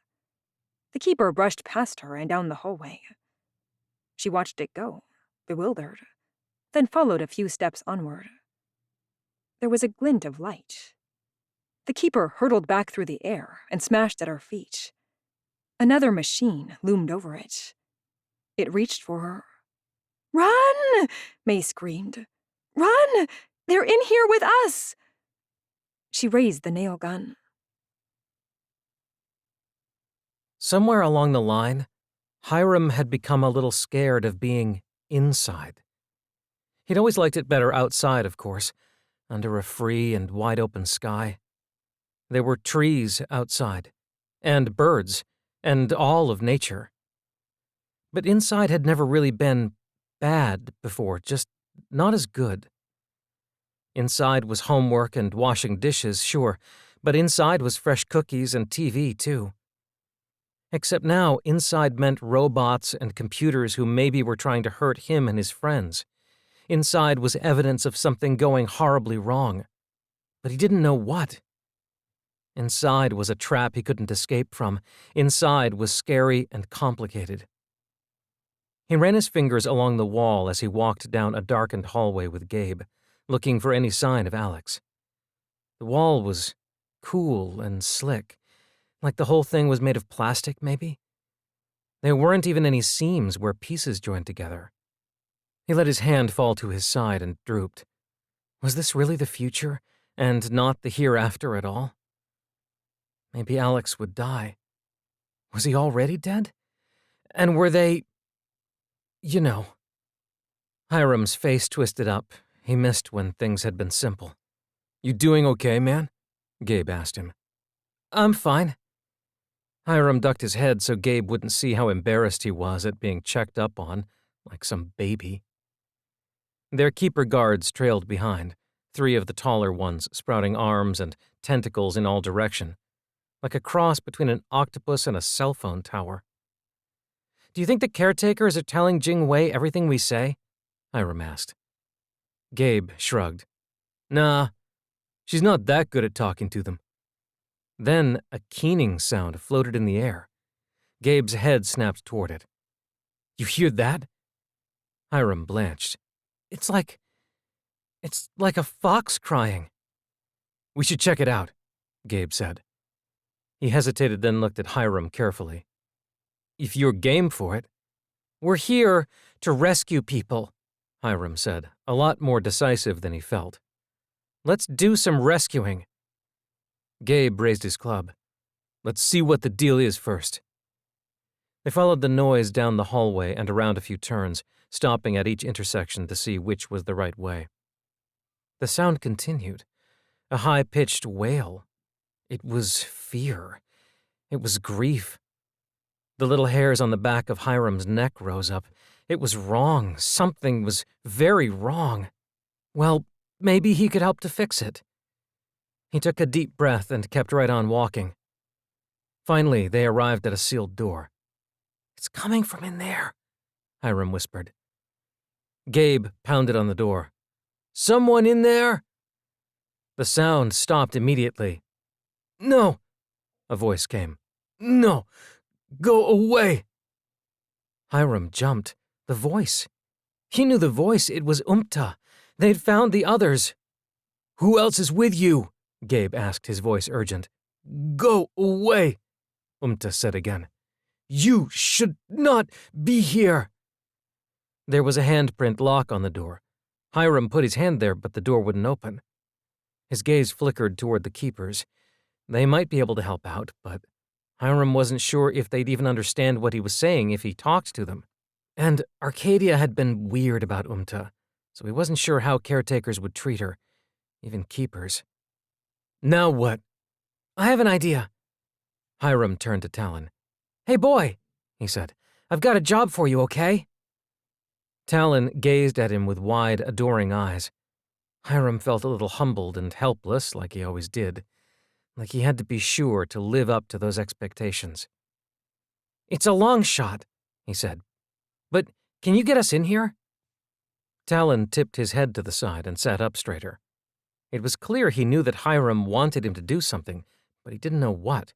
S2: The keeper brushed past her and down the hallway. She watched it go, bewildered, then followed a few steps onward. There was a glint of light. The keeper hurtled back through the air and smashed at her feet. Another machine loomed over it. It reached for her. "Run!" May screamed. "Run! They're in here with us!" She raised the nail gun.
S1: Somewhere along the line, Hiram had become a little scared of being inside. He'd always liked it better outside, of course, under a free and wide-open sky. There were trees outside, and birds, and all of nature. But inside had never really been bad before, just not as good. Inside was homework and washing dishes, sure, but inside was fresh cookies and TV, too. Except now, inside meant robots and computers who maybe were trying to hurt him and his friends. Inside was evidence of something going horribly wrong. But he didn't know what. Inside was a trap he couldn't escape from. Inside was scary and complicated. He ran his fingers along the wall as he walked down a darkened hallway with Gabe, looking for any sign of Alex. The wall was cool and slick, like the whole thing was made of plastic, maybe? There weren't even any seams where pieces joined together. He let his hand fall to his side and drooped. Was this really the future, and not the hereafter at all? Maybe Alex would die. Was he already dead? And were they... You know. Hiram's face twisted up. He missed when things had been simple. "You doing okay, man?" Gabe asked him. "I'm fine." Hiram ducked his head so Gabe wouldn't see how embarrassed he was at being checked up on, like some baby. Their keeper guards trailed behind, 3 of the taller ones sprouting arms and tentacles in all direction, like a cross between an octopus and a cell phone tower. "Do you think the caretakers are telling Jing Wei everything we say?" Hiram asked. Gabe shrugged. "Nah, she's not that good at talking to them." Then a keening sound floated in the air. Gabe's head snapped toward it. "You hear that?" Hiram blanched. It's like a fox crying." "We should check it out," Gabe said. He hesitated, then looked at Hiram carefully. "If you're game for it." "We're here to rescue people," Hiram said, a lot more decisive than he felt. "Let's do some rescuing." Gabe raised his club. "Let's see what the deal is first." They followed the noise down the hallway and around a few turns, stopping at each intersection to see which was the right way. The sound continued, a high-pitched wail. It was fear. It was grief. The little hairs on the back of Hiram's neck rose up. It was wrong. Something was very wrong. Well, maybe he could help to fix it. He took a deep breath and kept right on walking. Finally, they arrived at a sealed door. "It's coming from in there," Hiram whispered. Gabe pounded on the door. "Someone in there?" The sound stopped immediately. "No," a voice came. "No, go away." Hiram jumped. The voice. He knew the voice. It was Umta. They'd found the others. "Who else is with you?" Gabe asked, his voice urgent. "Go away," Umta said again. "You should not be here." There was a handprint lock on the door. Hiram put his hand there, but the door wouldn't open. His gaze flickered toward the keepers. They might be able to help out, but Hiram wasn't sure if they'd even understand what he was saying if he talked to them. And Arcadia had been weird about Umta, so he wasn't sure how caretakers would treat her, even keepers. "Now what?" "I have an idea." Hiram turned to Talon. "Hey, boy," he said. "I've got a job for you, okay?" Talon gazed at him with wide, adoring eyes. Hiram felt a little humbled and helpless, like he always did, like he had to be sure to live up to those expectations. "It's a long shot," he said. "But can you get us in here?" Talon tipped his head to the side and sat up straighter. It was clear he knew that Hiram wanted him to do something, but he didn't know what.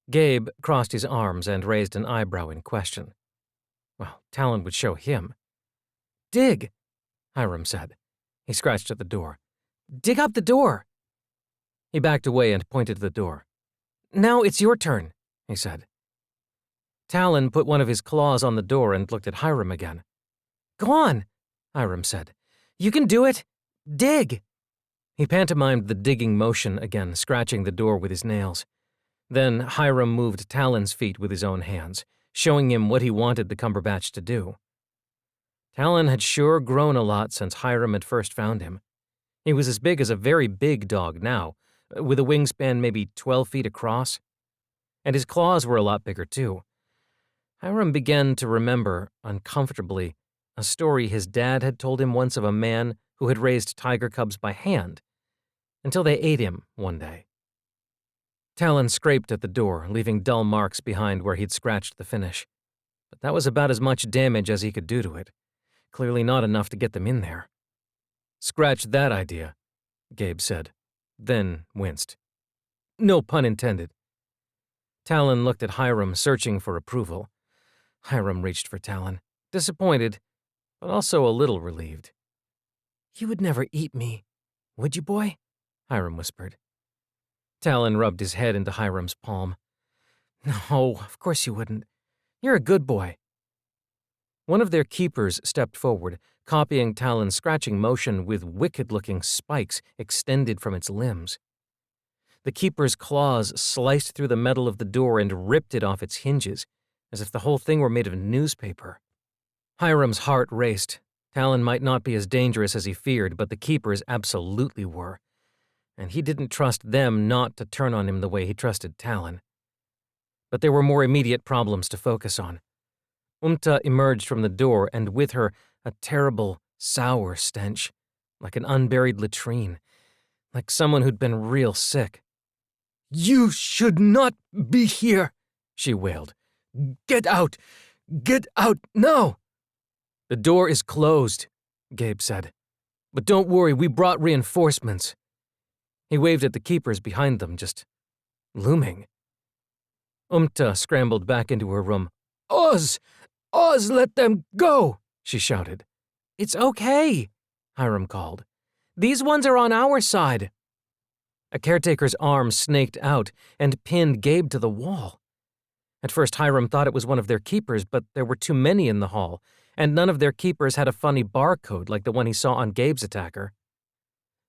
S1: Gabe crossed his arms and raised an eyebrow in question. Well, Talon would show him. "Dig," Hiram said. He scratched at the door. "Dig up the door." He backed away and pointed to the door. "Now it's your turn," he said. Talon put one of his claws on the door and looked at Hiram again. "Go on," Hiram said. "You can do it. Dig." He pantomimed the digging motion again, scratching the door with his nails. Then Hiram moved Talon's feet with his own hands, showing him what he wanted the Cumberbatch to do. Talon had sure grown a lot since Hiram had first found him. He was as big as a very big dog now, with a wingspan maybe 12 feet across. And his claws were a lot bigger, too. Hiram began to remember, uncomfortably, a story his dad had told him once of a man who had raised tiger cubs by hand, until they ate him one day. Talon scraped at the door, leaving dull marks behind where he'd scratched the finish. But that was about as much damage as he could do to it. Clearly not enough to get them in there. "Scratch that idea," Gabe said, then winced. "No pun intended." Talon looked at Hiram, searching for approval. Hiram reached for Talon, disappointed, but also a little relieved. "You would never eat me, would you, boy?" Hiram whispered. Talon rubbed his head into Hiram's palm. "No, of course you wouldn't. You're a good boy." One of their keepers stepped forward, copying Talon's scratching motion with wicked-looking spikes extended from its limbs. The keeper's claws sliced through the metal of the door and ripped it off its hinges, as if the whole thing were made of newspaper. Hiram's heart raced. Talon might not be as dangerous as he feared, but the keepers absolutely were. And he didn't trust them not to turn on him the way he trusted Talon. But there were more immediate problems to focus on. Emerged from the door, and with her a terrible, sour stench, like an unburied latrine, like someone who'd been real sick. "You should not be here," she wailed. Get out now!" "The door is closed," Gabe said. "But don't worry, we brought reinforcements." He waved at the keepers behind them, just looming. Scrambled back into her room. Oz, let them go," she shouted. "It's okay," Hiram called. "These ones are on our side." A caretaker's arm snaked out and pinned Gabe to the wall. At first, Hiram thought it was one of their keepers, but there were too many in the hall, and none of their keepers had a funny barcode like the one he saw on Gabe's attacker.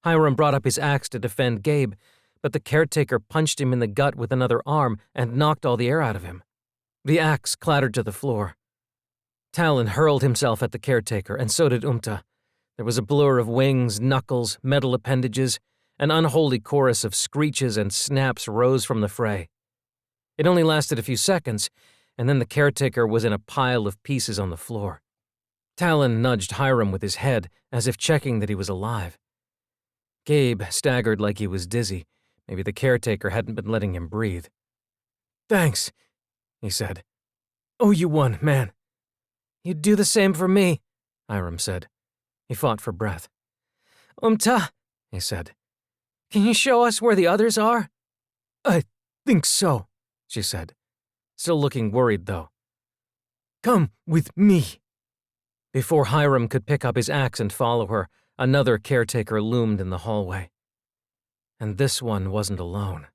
S1: Hiram brought up his axe to defend Gabe, but the caretaker punched him in the gut with another arm and knocked all the air out of him. The axe clattered to the floor. Talon hurled himself at the caretaker, and so did There was a blur of wings, knuckles, metal appendages. An unholy chorus of screeches and snaps rose from the fray. It only lasted a few seconds, and then the caretaker was in a pile of pieces on the floor. Talon nudged Hiram with his head, as if checking that he was alive. Gabe staggered like he was dizzy. Maybe the caretaker hadn't been letting him breathe. "Thanks," he said. "Oh, you one, man." "You'd do the same for me," Hiram said. He fought for breath. He said. "Can you show us where the others are?" "I think so," she said, still looking worried, though. "Come with me." Before Hiram could pick up his axe and follow her, another caretaker loomed in the hallway. And this one wasn't alone.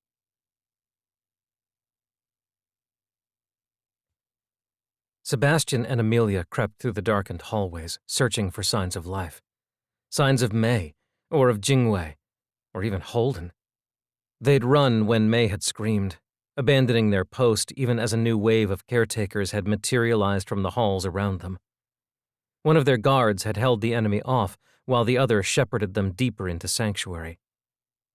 S1: Sebastian and Amelia crept through the darkened hallways, searching for signs of life. Signs of May, or of Jingwei, or even Holden. They'd run when May had screamed, abandoning their post even as a new wave of caretakers had materialized from the halls around them. One of their guards had held the enemy off, while the other shepherded them deeper into sanctuary.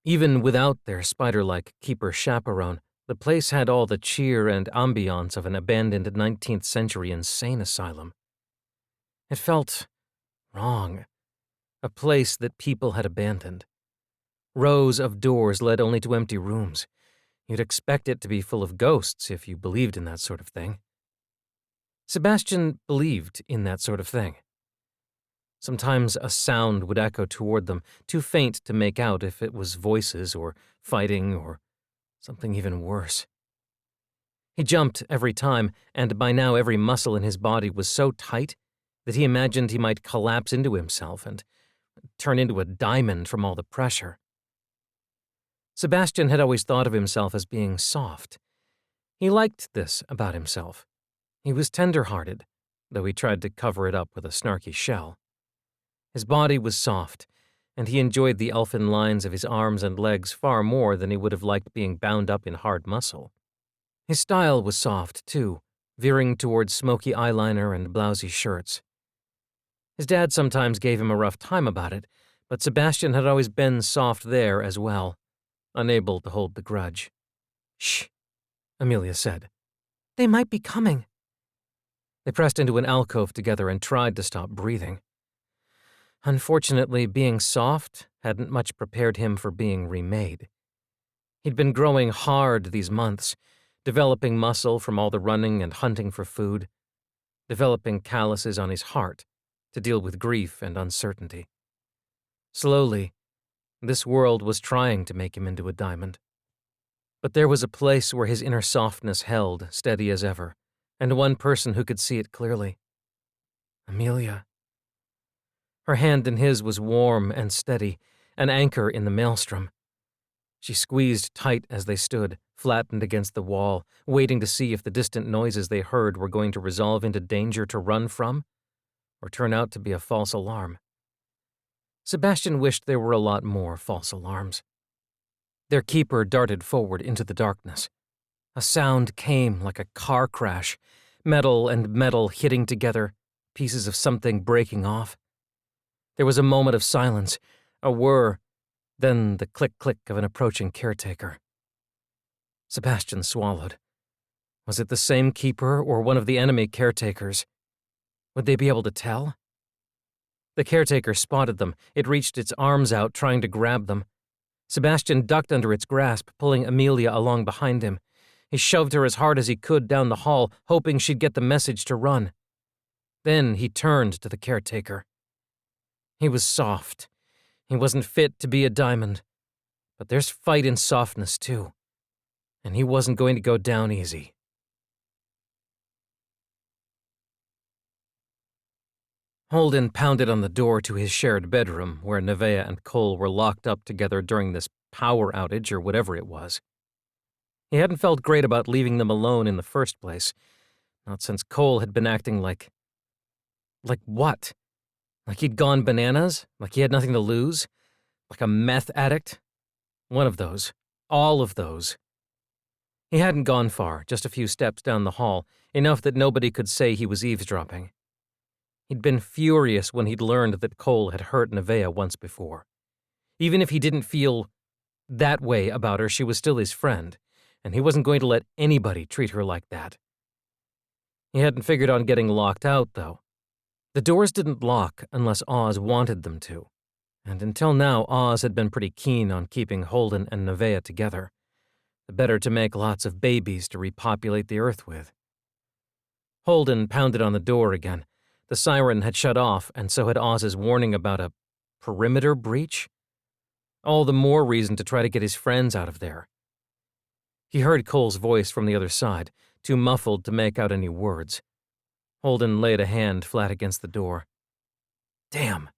S1: Even without their spider-like keeper chaperone, The place had all the cheer and ambiance of an abandoned 19th century insane asylum. It felt wrong, a place that people had abandoned. Rows of doors led only to empty rooms. You'd expect it to be full of ghosts if you believed in that sort of thing. Sebastian believed in that sort of thing. Sometimes a sound would echo toward them, too faint to make out if it was voices or fighting or something even worse. He jumped every time, and by now every muscle in his body was so tight that he imagined he might collapse into himself and turn into a diamond from all the pressure. Sebastian had always thought of himself as being soft. He liked this about himself. He was tender-hearted, though he tried to cover it up with a snarky shell. His body was soft, and he enjoyed the elfin lines of his arms and legs far more than he would have liked being bound up in hard muscle. His style was soft, too, veering towards smoky eyeliner and blousy shirts. His dad sometimes gave him a rough time about it, but Sebastian had always been soft there as well, unable to hold the grudge. "Shh," Amelia said. "They might be coming." They pressed into an alcove together and tried to stop breathing. Unfortunately, being soft hadn't much prepared him for being remade. He'd been growing hard these months, developing muscle from all the running and hunting for food, developing calluses on his heart to deal with grief and uncertainty. Slowly, this world was trying to make him into a diamond. But there was a place where his inner softness held, steady as ever, and one person who could see it clearly. Amelia. Her hand in his was warm and steady, an anchor in the maelstrom. She squeezed tight as they stood, flattened against the wall, waiting to see if the distant noises they heard were going to resolve into danger to run from, or turn out to be a false alarm. Sebastian wished there were a lot more false alarms. Their keeper darted forward into the darkness. A sound came like a car crash, metal and metal hitting together, pieces of something breaking off. There was a moment of silence, a whir, then the click-click of an approaching caretaker. Sebastian swallowed. Was it the same keeper or one of the enemy caretakers? Would they be able to tell? The caretaker spotted them. It reached its arms out, trying to grab them. Sebastian ducked under its grasp, pulling Amelia along behind him. He shoved her as hard as he could down the hall, hoping she'd get the message to run. Then he turned to the caretaker. He was soft. He wasn't fit to be a diamond. But there's fight in softness, too. And he wasn't going to go down easy. Holden pounded on the door to his shared bedroom, where Nevaeh and Cole were locked up together during this power outage or whatever it was. He hadn't felt great about leaving them alone in the first place, not since Cole had been acting like what? Like he'd gone bananas? Like he had nothing to lose? Like a meth addict? One of those. All of those. He hadn't gone far, just a few steps down the hall, enough that nobody could say he was eavesdropping. He'd been furious when he'd learned that Cole had hurt Nevaeh once before. Even if he didn't feel that way about her, she was still his friend, and he wasn't going to let anybody treat her like that. He hadn't figured on getting locked out, though. The doors didn't lock unless Oz wanted them to, and until now Oz had been pretty keen on keeping Holden and Nevaeh together, the better to make lots of babies to repopulate the earth with. Holden pounded on the door again. The siren had shut off, and so had Oz's warning about a perimeter breach. All the more reason to try to get his friends out of there. He heard Cole's voice from the other side, too muffled to make out any words. Holden laid a hand flat against the door. Damn.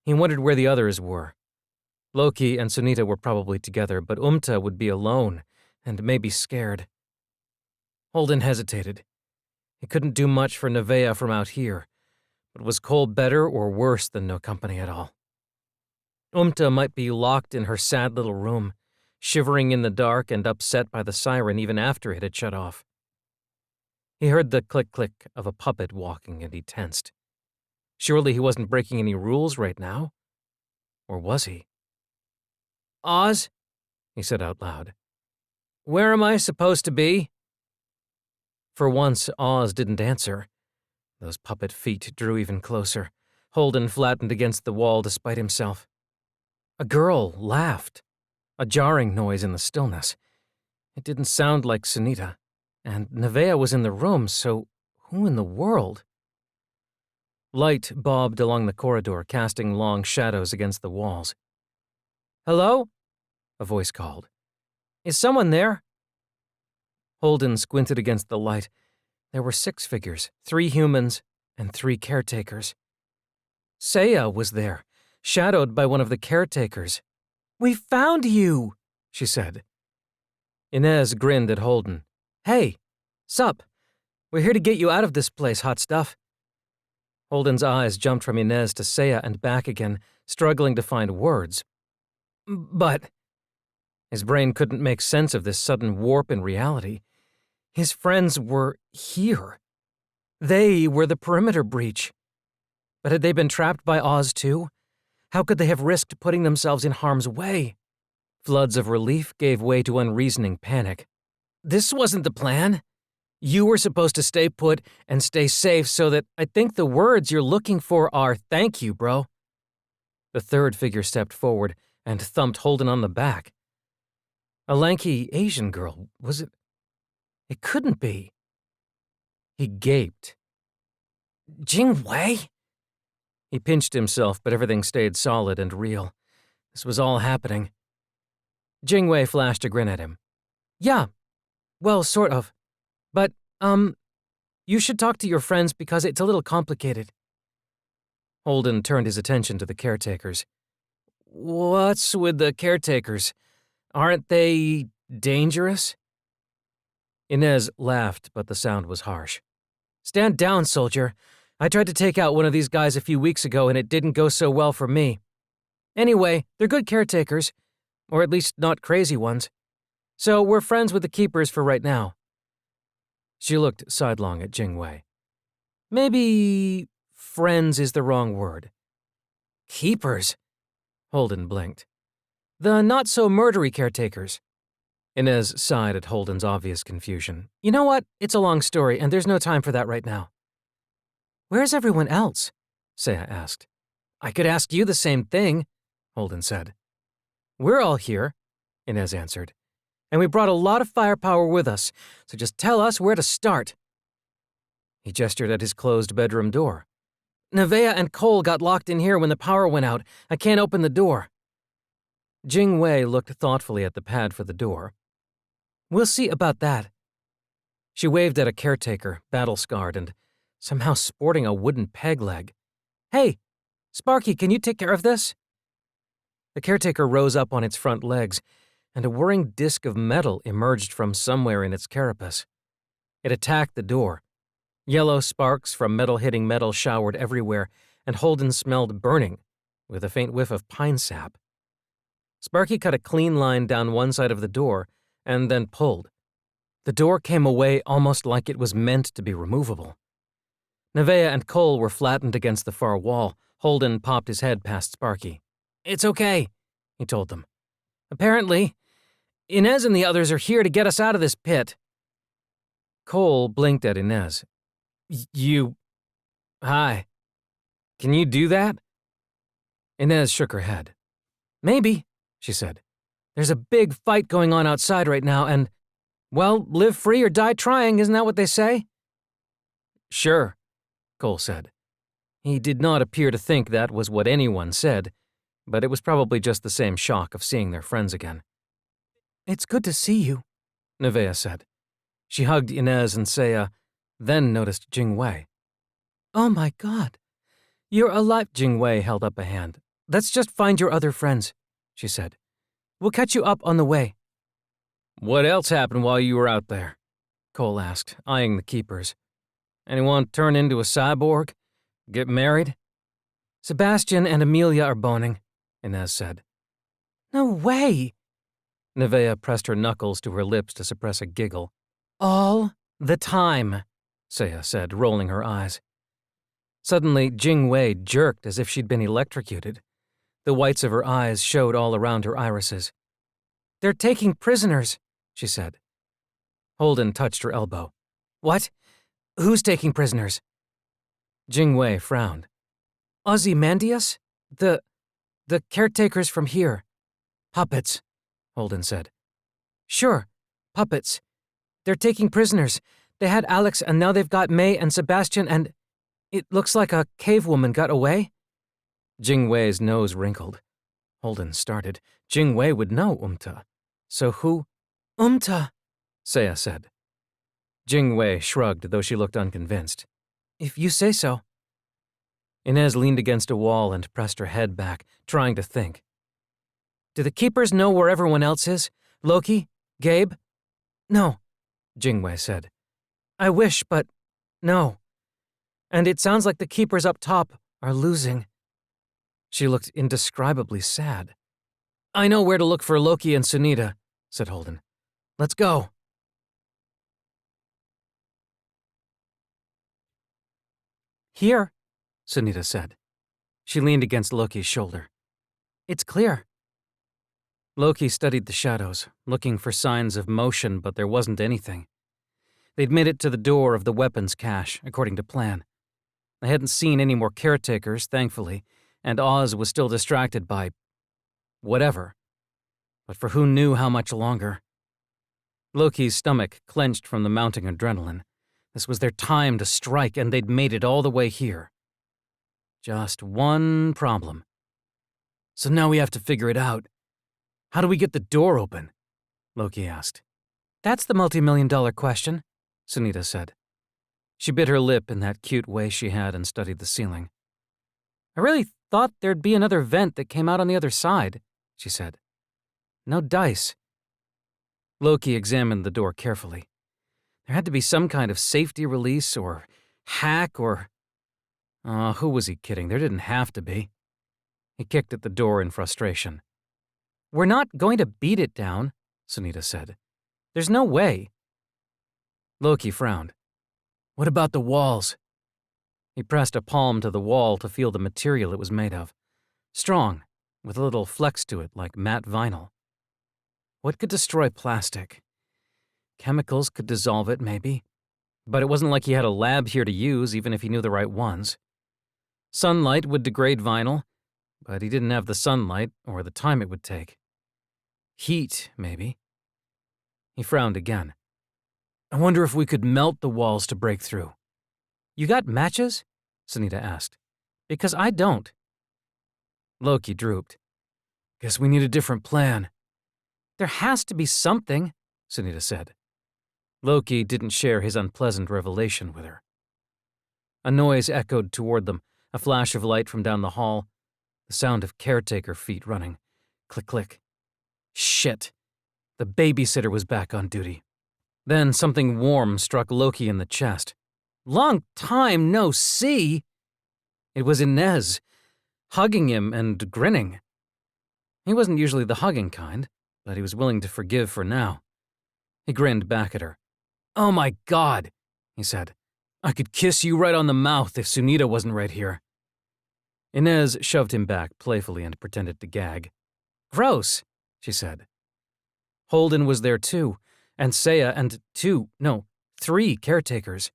S1: He wondered where the others were. Loki and Sunita were probably together, but Umta would be alone, and maybe scared. Holden hesitated. He couldn't do much for Nevaeh from out here, but was Cole better or worse than no company at all? Umta might be locked in her sad little room, shivering in the dark and upset by the siren even after it had shut off. He heard the click-click of a puppet walking and he tensed. Surely he wasn't breaking any rules right now? Or was he? Oz? He said out loud. Where am I supposed to be? For once, Oz didn't answer. Those puppet feet drew even closer. Holden flattened against the wall despite himself. A girl laughed, a jarring noise in the stillness. It didn't sound like Sunita, and Nevaeh was in the room, so who in the world? Light bobbed along the corridor, casting long shadows against the walls. Hello? A voice called. Is someone there? Holden squinted against the light. There were 6 figures, 3 humans, and 3 caretakers. Saya was there, shadowed by one of the caretakers. We found you, she said. Inez grinned at Holden. Hey, sup? We're here to get you out of this place, hot stuff. Holden's eyes jumped from Inez to Saya and back again, struggling to find words. But his brain couldn't make sense of this sudden warp in reality. His friends were here. They were the perimeter breach. But had they been trapped by Oz too? How could they have risked putting themselves in harm's way? Floods of relief gave way to unreasoning panic. This wasn't the plan. You were supposed to stay put and stay safe so that I think the words you're looking for are thank you, bro. The third figure stepped forward and thumped Holden on the back. A lanky Asian girl, was it? It couldn't be. He gaped. Jingwei? He pinched himself, but everything stayed solid and real. This was all happening. Jingwei flashed a grin at him. Yeah, well, sort of. But, you should talk to your friends because it's a little complicated. Holden turned his attention to the caretakers. What's with the caretakers? Aren't they dangerous? Inez laughed, but the sound was harsh. Stand down, soldier. I tried to take out one of these guys a few weeks ago and it didn't go so well for me. Anyway, they're good caretakers, or at least not crazy ones. So we're friends with the keepers for right now. She looked sidelong at Jingwei. Maybe friends is the wrong word. Keepers? Holden blinked. The not-so-murdery caretakers. Inez sighed at Holden's obvious confusion. You know what? It's a long story, and there's no time for that right now. Where's everyone else? Saya asked. I could ask you the same thing, Holden said. We're all here, Inez answered. And we brought a lot of firepower with us, so just tell us where to start. He gestured at his closed bedroom door. Nevaeh and Cole got locked in here when the power went out. I can't open the door. Jingwei looked thoughtfully at the pad for the door. We'll see about that. She waved at a caretaker, battle-scarred and somehow sporting a wooden peg leg. Hey, Sparky, can you take care of this? The caretaker rose up on its front legs, and a whirring disc of metal emerged from somewhere in its carapace. It attacked the door. Yellow sparks from metal hitting metal showered everywhere, and Holden smelled burning, with a faint whiff of pine sap. Sparky cut a clean line down one side of the door, and then pulled. The door came away almost like it was meant to be removable. Nevaeh and Cole were flattened against the far wall. Holden popped his head past Sparky. It's okay, he told them. Apparently, Inez and the others are here to get us out of this pit. Cole blinked at Inez. Hi. Can you do that? Inez shook her head. Maybe, she said. There's a big fight going on outside right now, and, well, live free or die trying, isn't that what they say? Sure, Cole said. He did not appear to think that was what anyone said, but it was probably just the same shock of seeing their friends again. It's good to see you, Nevaeh said. She hugged Inez and Saya, then noticed Jingwei. Oh my God. You're alive. Jingwei held up a hand. Let's just find your other friends, she said. We'll catch you up on the way. What else happened while you were out there? Cole asked, eyeing the keepers. Anyone turn into a cyborg? Get married? Sebastian and Amelia are boning, Inez said. No way! Nevaeh pressed her knuckles to her lips to suppress a giggle. All the time, Saya said, rolling her eyes. Suddenly, Jingwei jerked as if she'd been electrocuted. The whites of her eyes showed all around her irises. They're taking prisoners, she said. Holden touched her elbow. What? Who's taking prisoners? Jingwei frowned. Ozymandias? The caretakers from here. Puppets, Holden said. Sure, puppets. They're taking prisoners. They had Alex and now they've got May and Sebastian and… It looks like a cave woman got away. Jingwei's nose wrinkled. Holden started. Jingwei would know Umta. So who? Umta, Saya said. Jingwei shrugged, though she looked unconvinced. If you say so. Inez leaned against a wall and pressed her head back, trying to think. Do the keepers know where everyone else is? Loki? Gabe? No, Jingwei said. I wish, but no. And it sounds like the keepers up top are losing. She looked indescribably sad. I know where to look for Loki and Sunita, said Holden. Let's go. Here, Sunita said. She leaned against Loki's shoulder. It's clear. Loki studied the shadows, looking for signs of motion, but there wasn't anything. They'd made it to the door of the weapons cache, according to plan. They hadn't seen any more caretakers, thankfully, and Oz was still distracted by… whatever. But for who knew how much longer? Loki's stomach clenched from the mounting adrenaline. This was their time to strike, and they'd made it all the way here. Just one problem. So now we have to figure it out. How do we get the door open? Loki asked. That's the multi-million-dollar question, Sunita said. She bit her lip in that cute way she had and studied the ceiling. I really thought there'd be another vent that came out on the other side, she said. No dice. Loki examined the door carefully. There had to be some kind of safety release or hack or… who was he kidding? There didn't have to be. He kicked at the door in frustration. We're not going to beat it down, Sunita said. There's no way. Loki frowned. What about the walls? He pressed a palm to the wall to feel the material it was made of. Strong, with a little flex to it like matte vinyl. What could destroy plastic? Chemicals could dissolve it, maybe. But it wasn't like he had a lab here to use, even if he knew the right ones. Sunlight would degrade vinyl, but he didn't have the sunlight or the time it would take. Heat, maybe. He frowned again. I wonder if we could melt the walls to break through. You got matches? Sunita asked. Because I don't. Loki drooped. Guess we need a different plan. There has to be something, Sunita said. Loki didn't share his unpleasant revelation with her. A noise echoed toward them, a flash of light from down the hall, the sound of caretaker feet running. Click, click. Shit. The babysitter was back on duty. Then something warm struck Loki in the chest. Long time no see! It was Inez, hugging him and grinning. He wasn't usually the hugging kind, but he was willing to forgive for now. He grinned back at her. Oh my God, he said. I could kiss you right on the mouth if Sunita wasn't right here. Inez shoved him back playfully and pretended to gag. Gross, she said. Holden was there too, and Saya and three caretakers.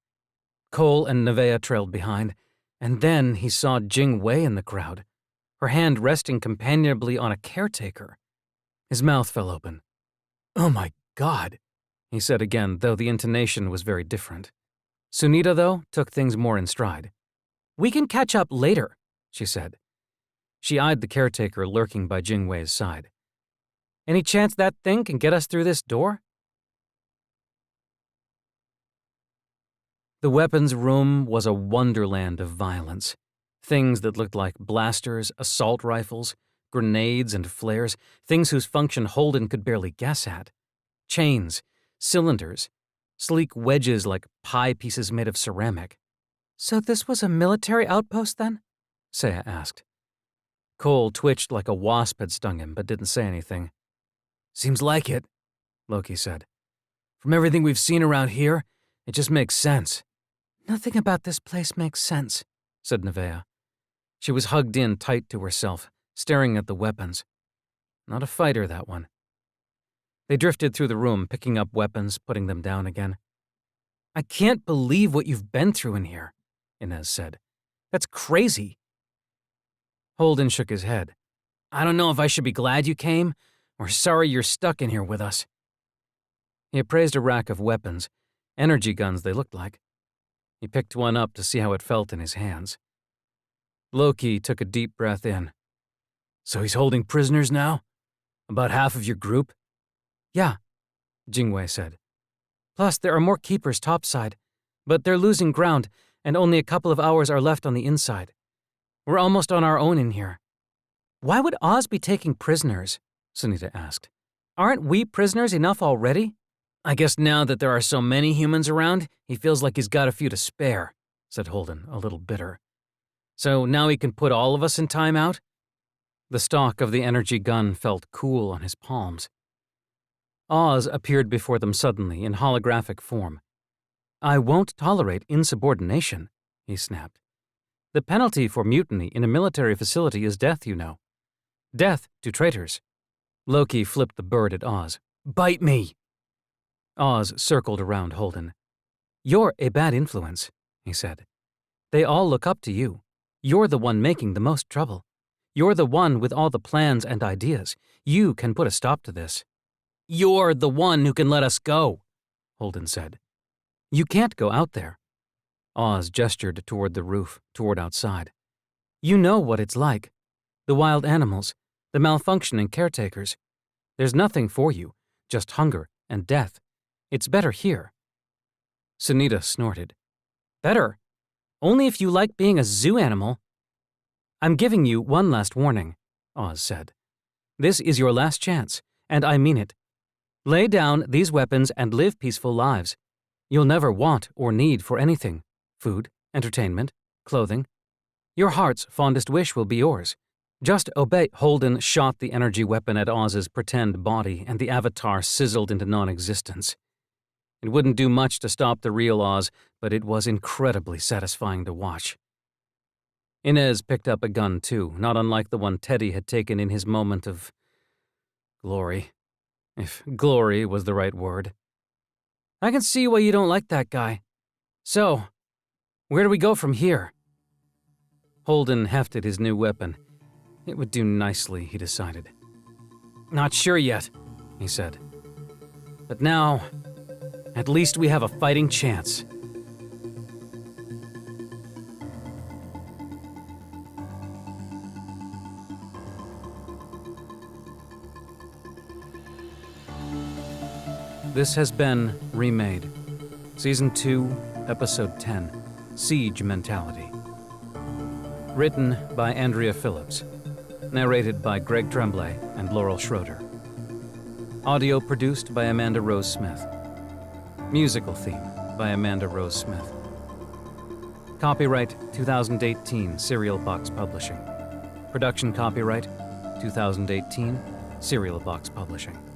S1: Cole and Nevaeh trailed behind, and then he saw Jingwei in the crowd, her hand resting companionably on a caretaker. His mouth fell open. Oh my God, he said again, though the intonation was very different. Sunita, though, took things more in stride. We can catch up later, she said. She eyed the caretaker lurking by Jingwei's side. Any chance that thing can get us through this door? The weapons room was a wonderland of violence. Things that looked like blasters, assault rifles, grenades and flares, things whose function Holden could barely guess at. Chains, cylinders, sleek wedges like pie pieces made of ceramic. So this was a military outpost then? Saya asked. Cole twitched like a wasp had stung him, but didn't say anything. Seems like it, Loki said. From everything we've seen around here, it just makes sense. Nothing about this place makes sense, said Nevaeh. She was hugged in tight to herself, staring at the weapons. Not a fighter, that one. They drifted through the room, picking up weapons, putting them down again. I can't believe what you've been through in here, Inez said. That's crazy. Holden shook his head. I don't know if I should be glad you came, or sorry you're stuck in here with us. He appraised a rack of weapons, energy guns they looked like. He picked one up to see how it felt in his hands. Loki took a deep breath in. So he's holding prisoners now? About half of your group? Yeah, Jingwei said. Plus, there are more keepers topside, but they're losing ground, and only a couple of hours are left on the inside. We're almost on our own in here. Why would Oz be taking prisoners? Sunita asked. Aren't we prisoners enough already? I guess now that there are so many humans around, he feels like he's got a few to spare, said Holden, a little bitter. So now he can put all of us in timeout? The stock of the energy gun felt cool on his palms. Oz appeared before them suddenly in holographic form. I won't tolerate insubordination, he snapped. The penalty for mutiny in a military facility is death, you know. Death to traitors. Loki flipped the bird at Oz. Bite me! Oz circled around Holden. You're a bad influence, he said. They all look up to you. You're the one making the most trouble. You're the one with all the plans and ideas. You can put a stop to this. You're the one who can let us go, Holden said. You can't go out there. Oz gestured toward the roof, toward outside. You know what it's like. The wild animals, the malfunctioning caretakers. There's nothing for you, just hunger and death. It's better here. Sunita snorted. Better? Only if you like being a zoo animal. I'm giving you one last warning, Oz said. This is your last chance, and I mean it. Lay down these weapons and live peaceful lives. You'll never want or need for anything. Food, entertainment, clothing. Your heart's fondest wish will be yours. Just obey. Holden shot the energy weapon at Oz's pretend body, and the avatar sizzled into non-existence. It wouldn't do much to stop the real Oz, but it was incredibly satisfying to watch. Inez picked up a gun too, not unlike the one Teddy had taken in his moment of glory. If glory was the right word. I can see why you don't like that guy. So, where do we go from here? Holden hefted his new weapon. It would do nicely, he decided. Not sure yet, he said. But now, at least we have a fighting chance. This has been Remade, Season 2, Episode 10, Siege Mentality. Written by Andrea Phillips. Narrated by Greg Tremblay and Laurel Schroeder. Audio produced by Amanda Rose Smith. Musical theme by Amanda Rose Smith. Copyright 2018 Serial Box Publishing. Production copyright 2018 Serial Box Publishing.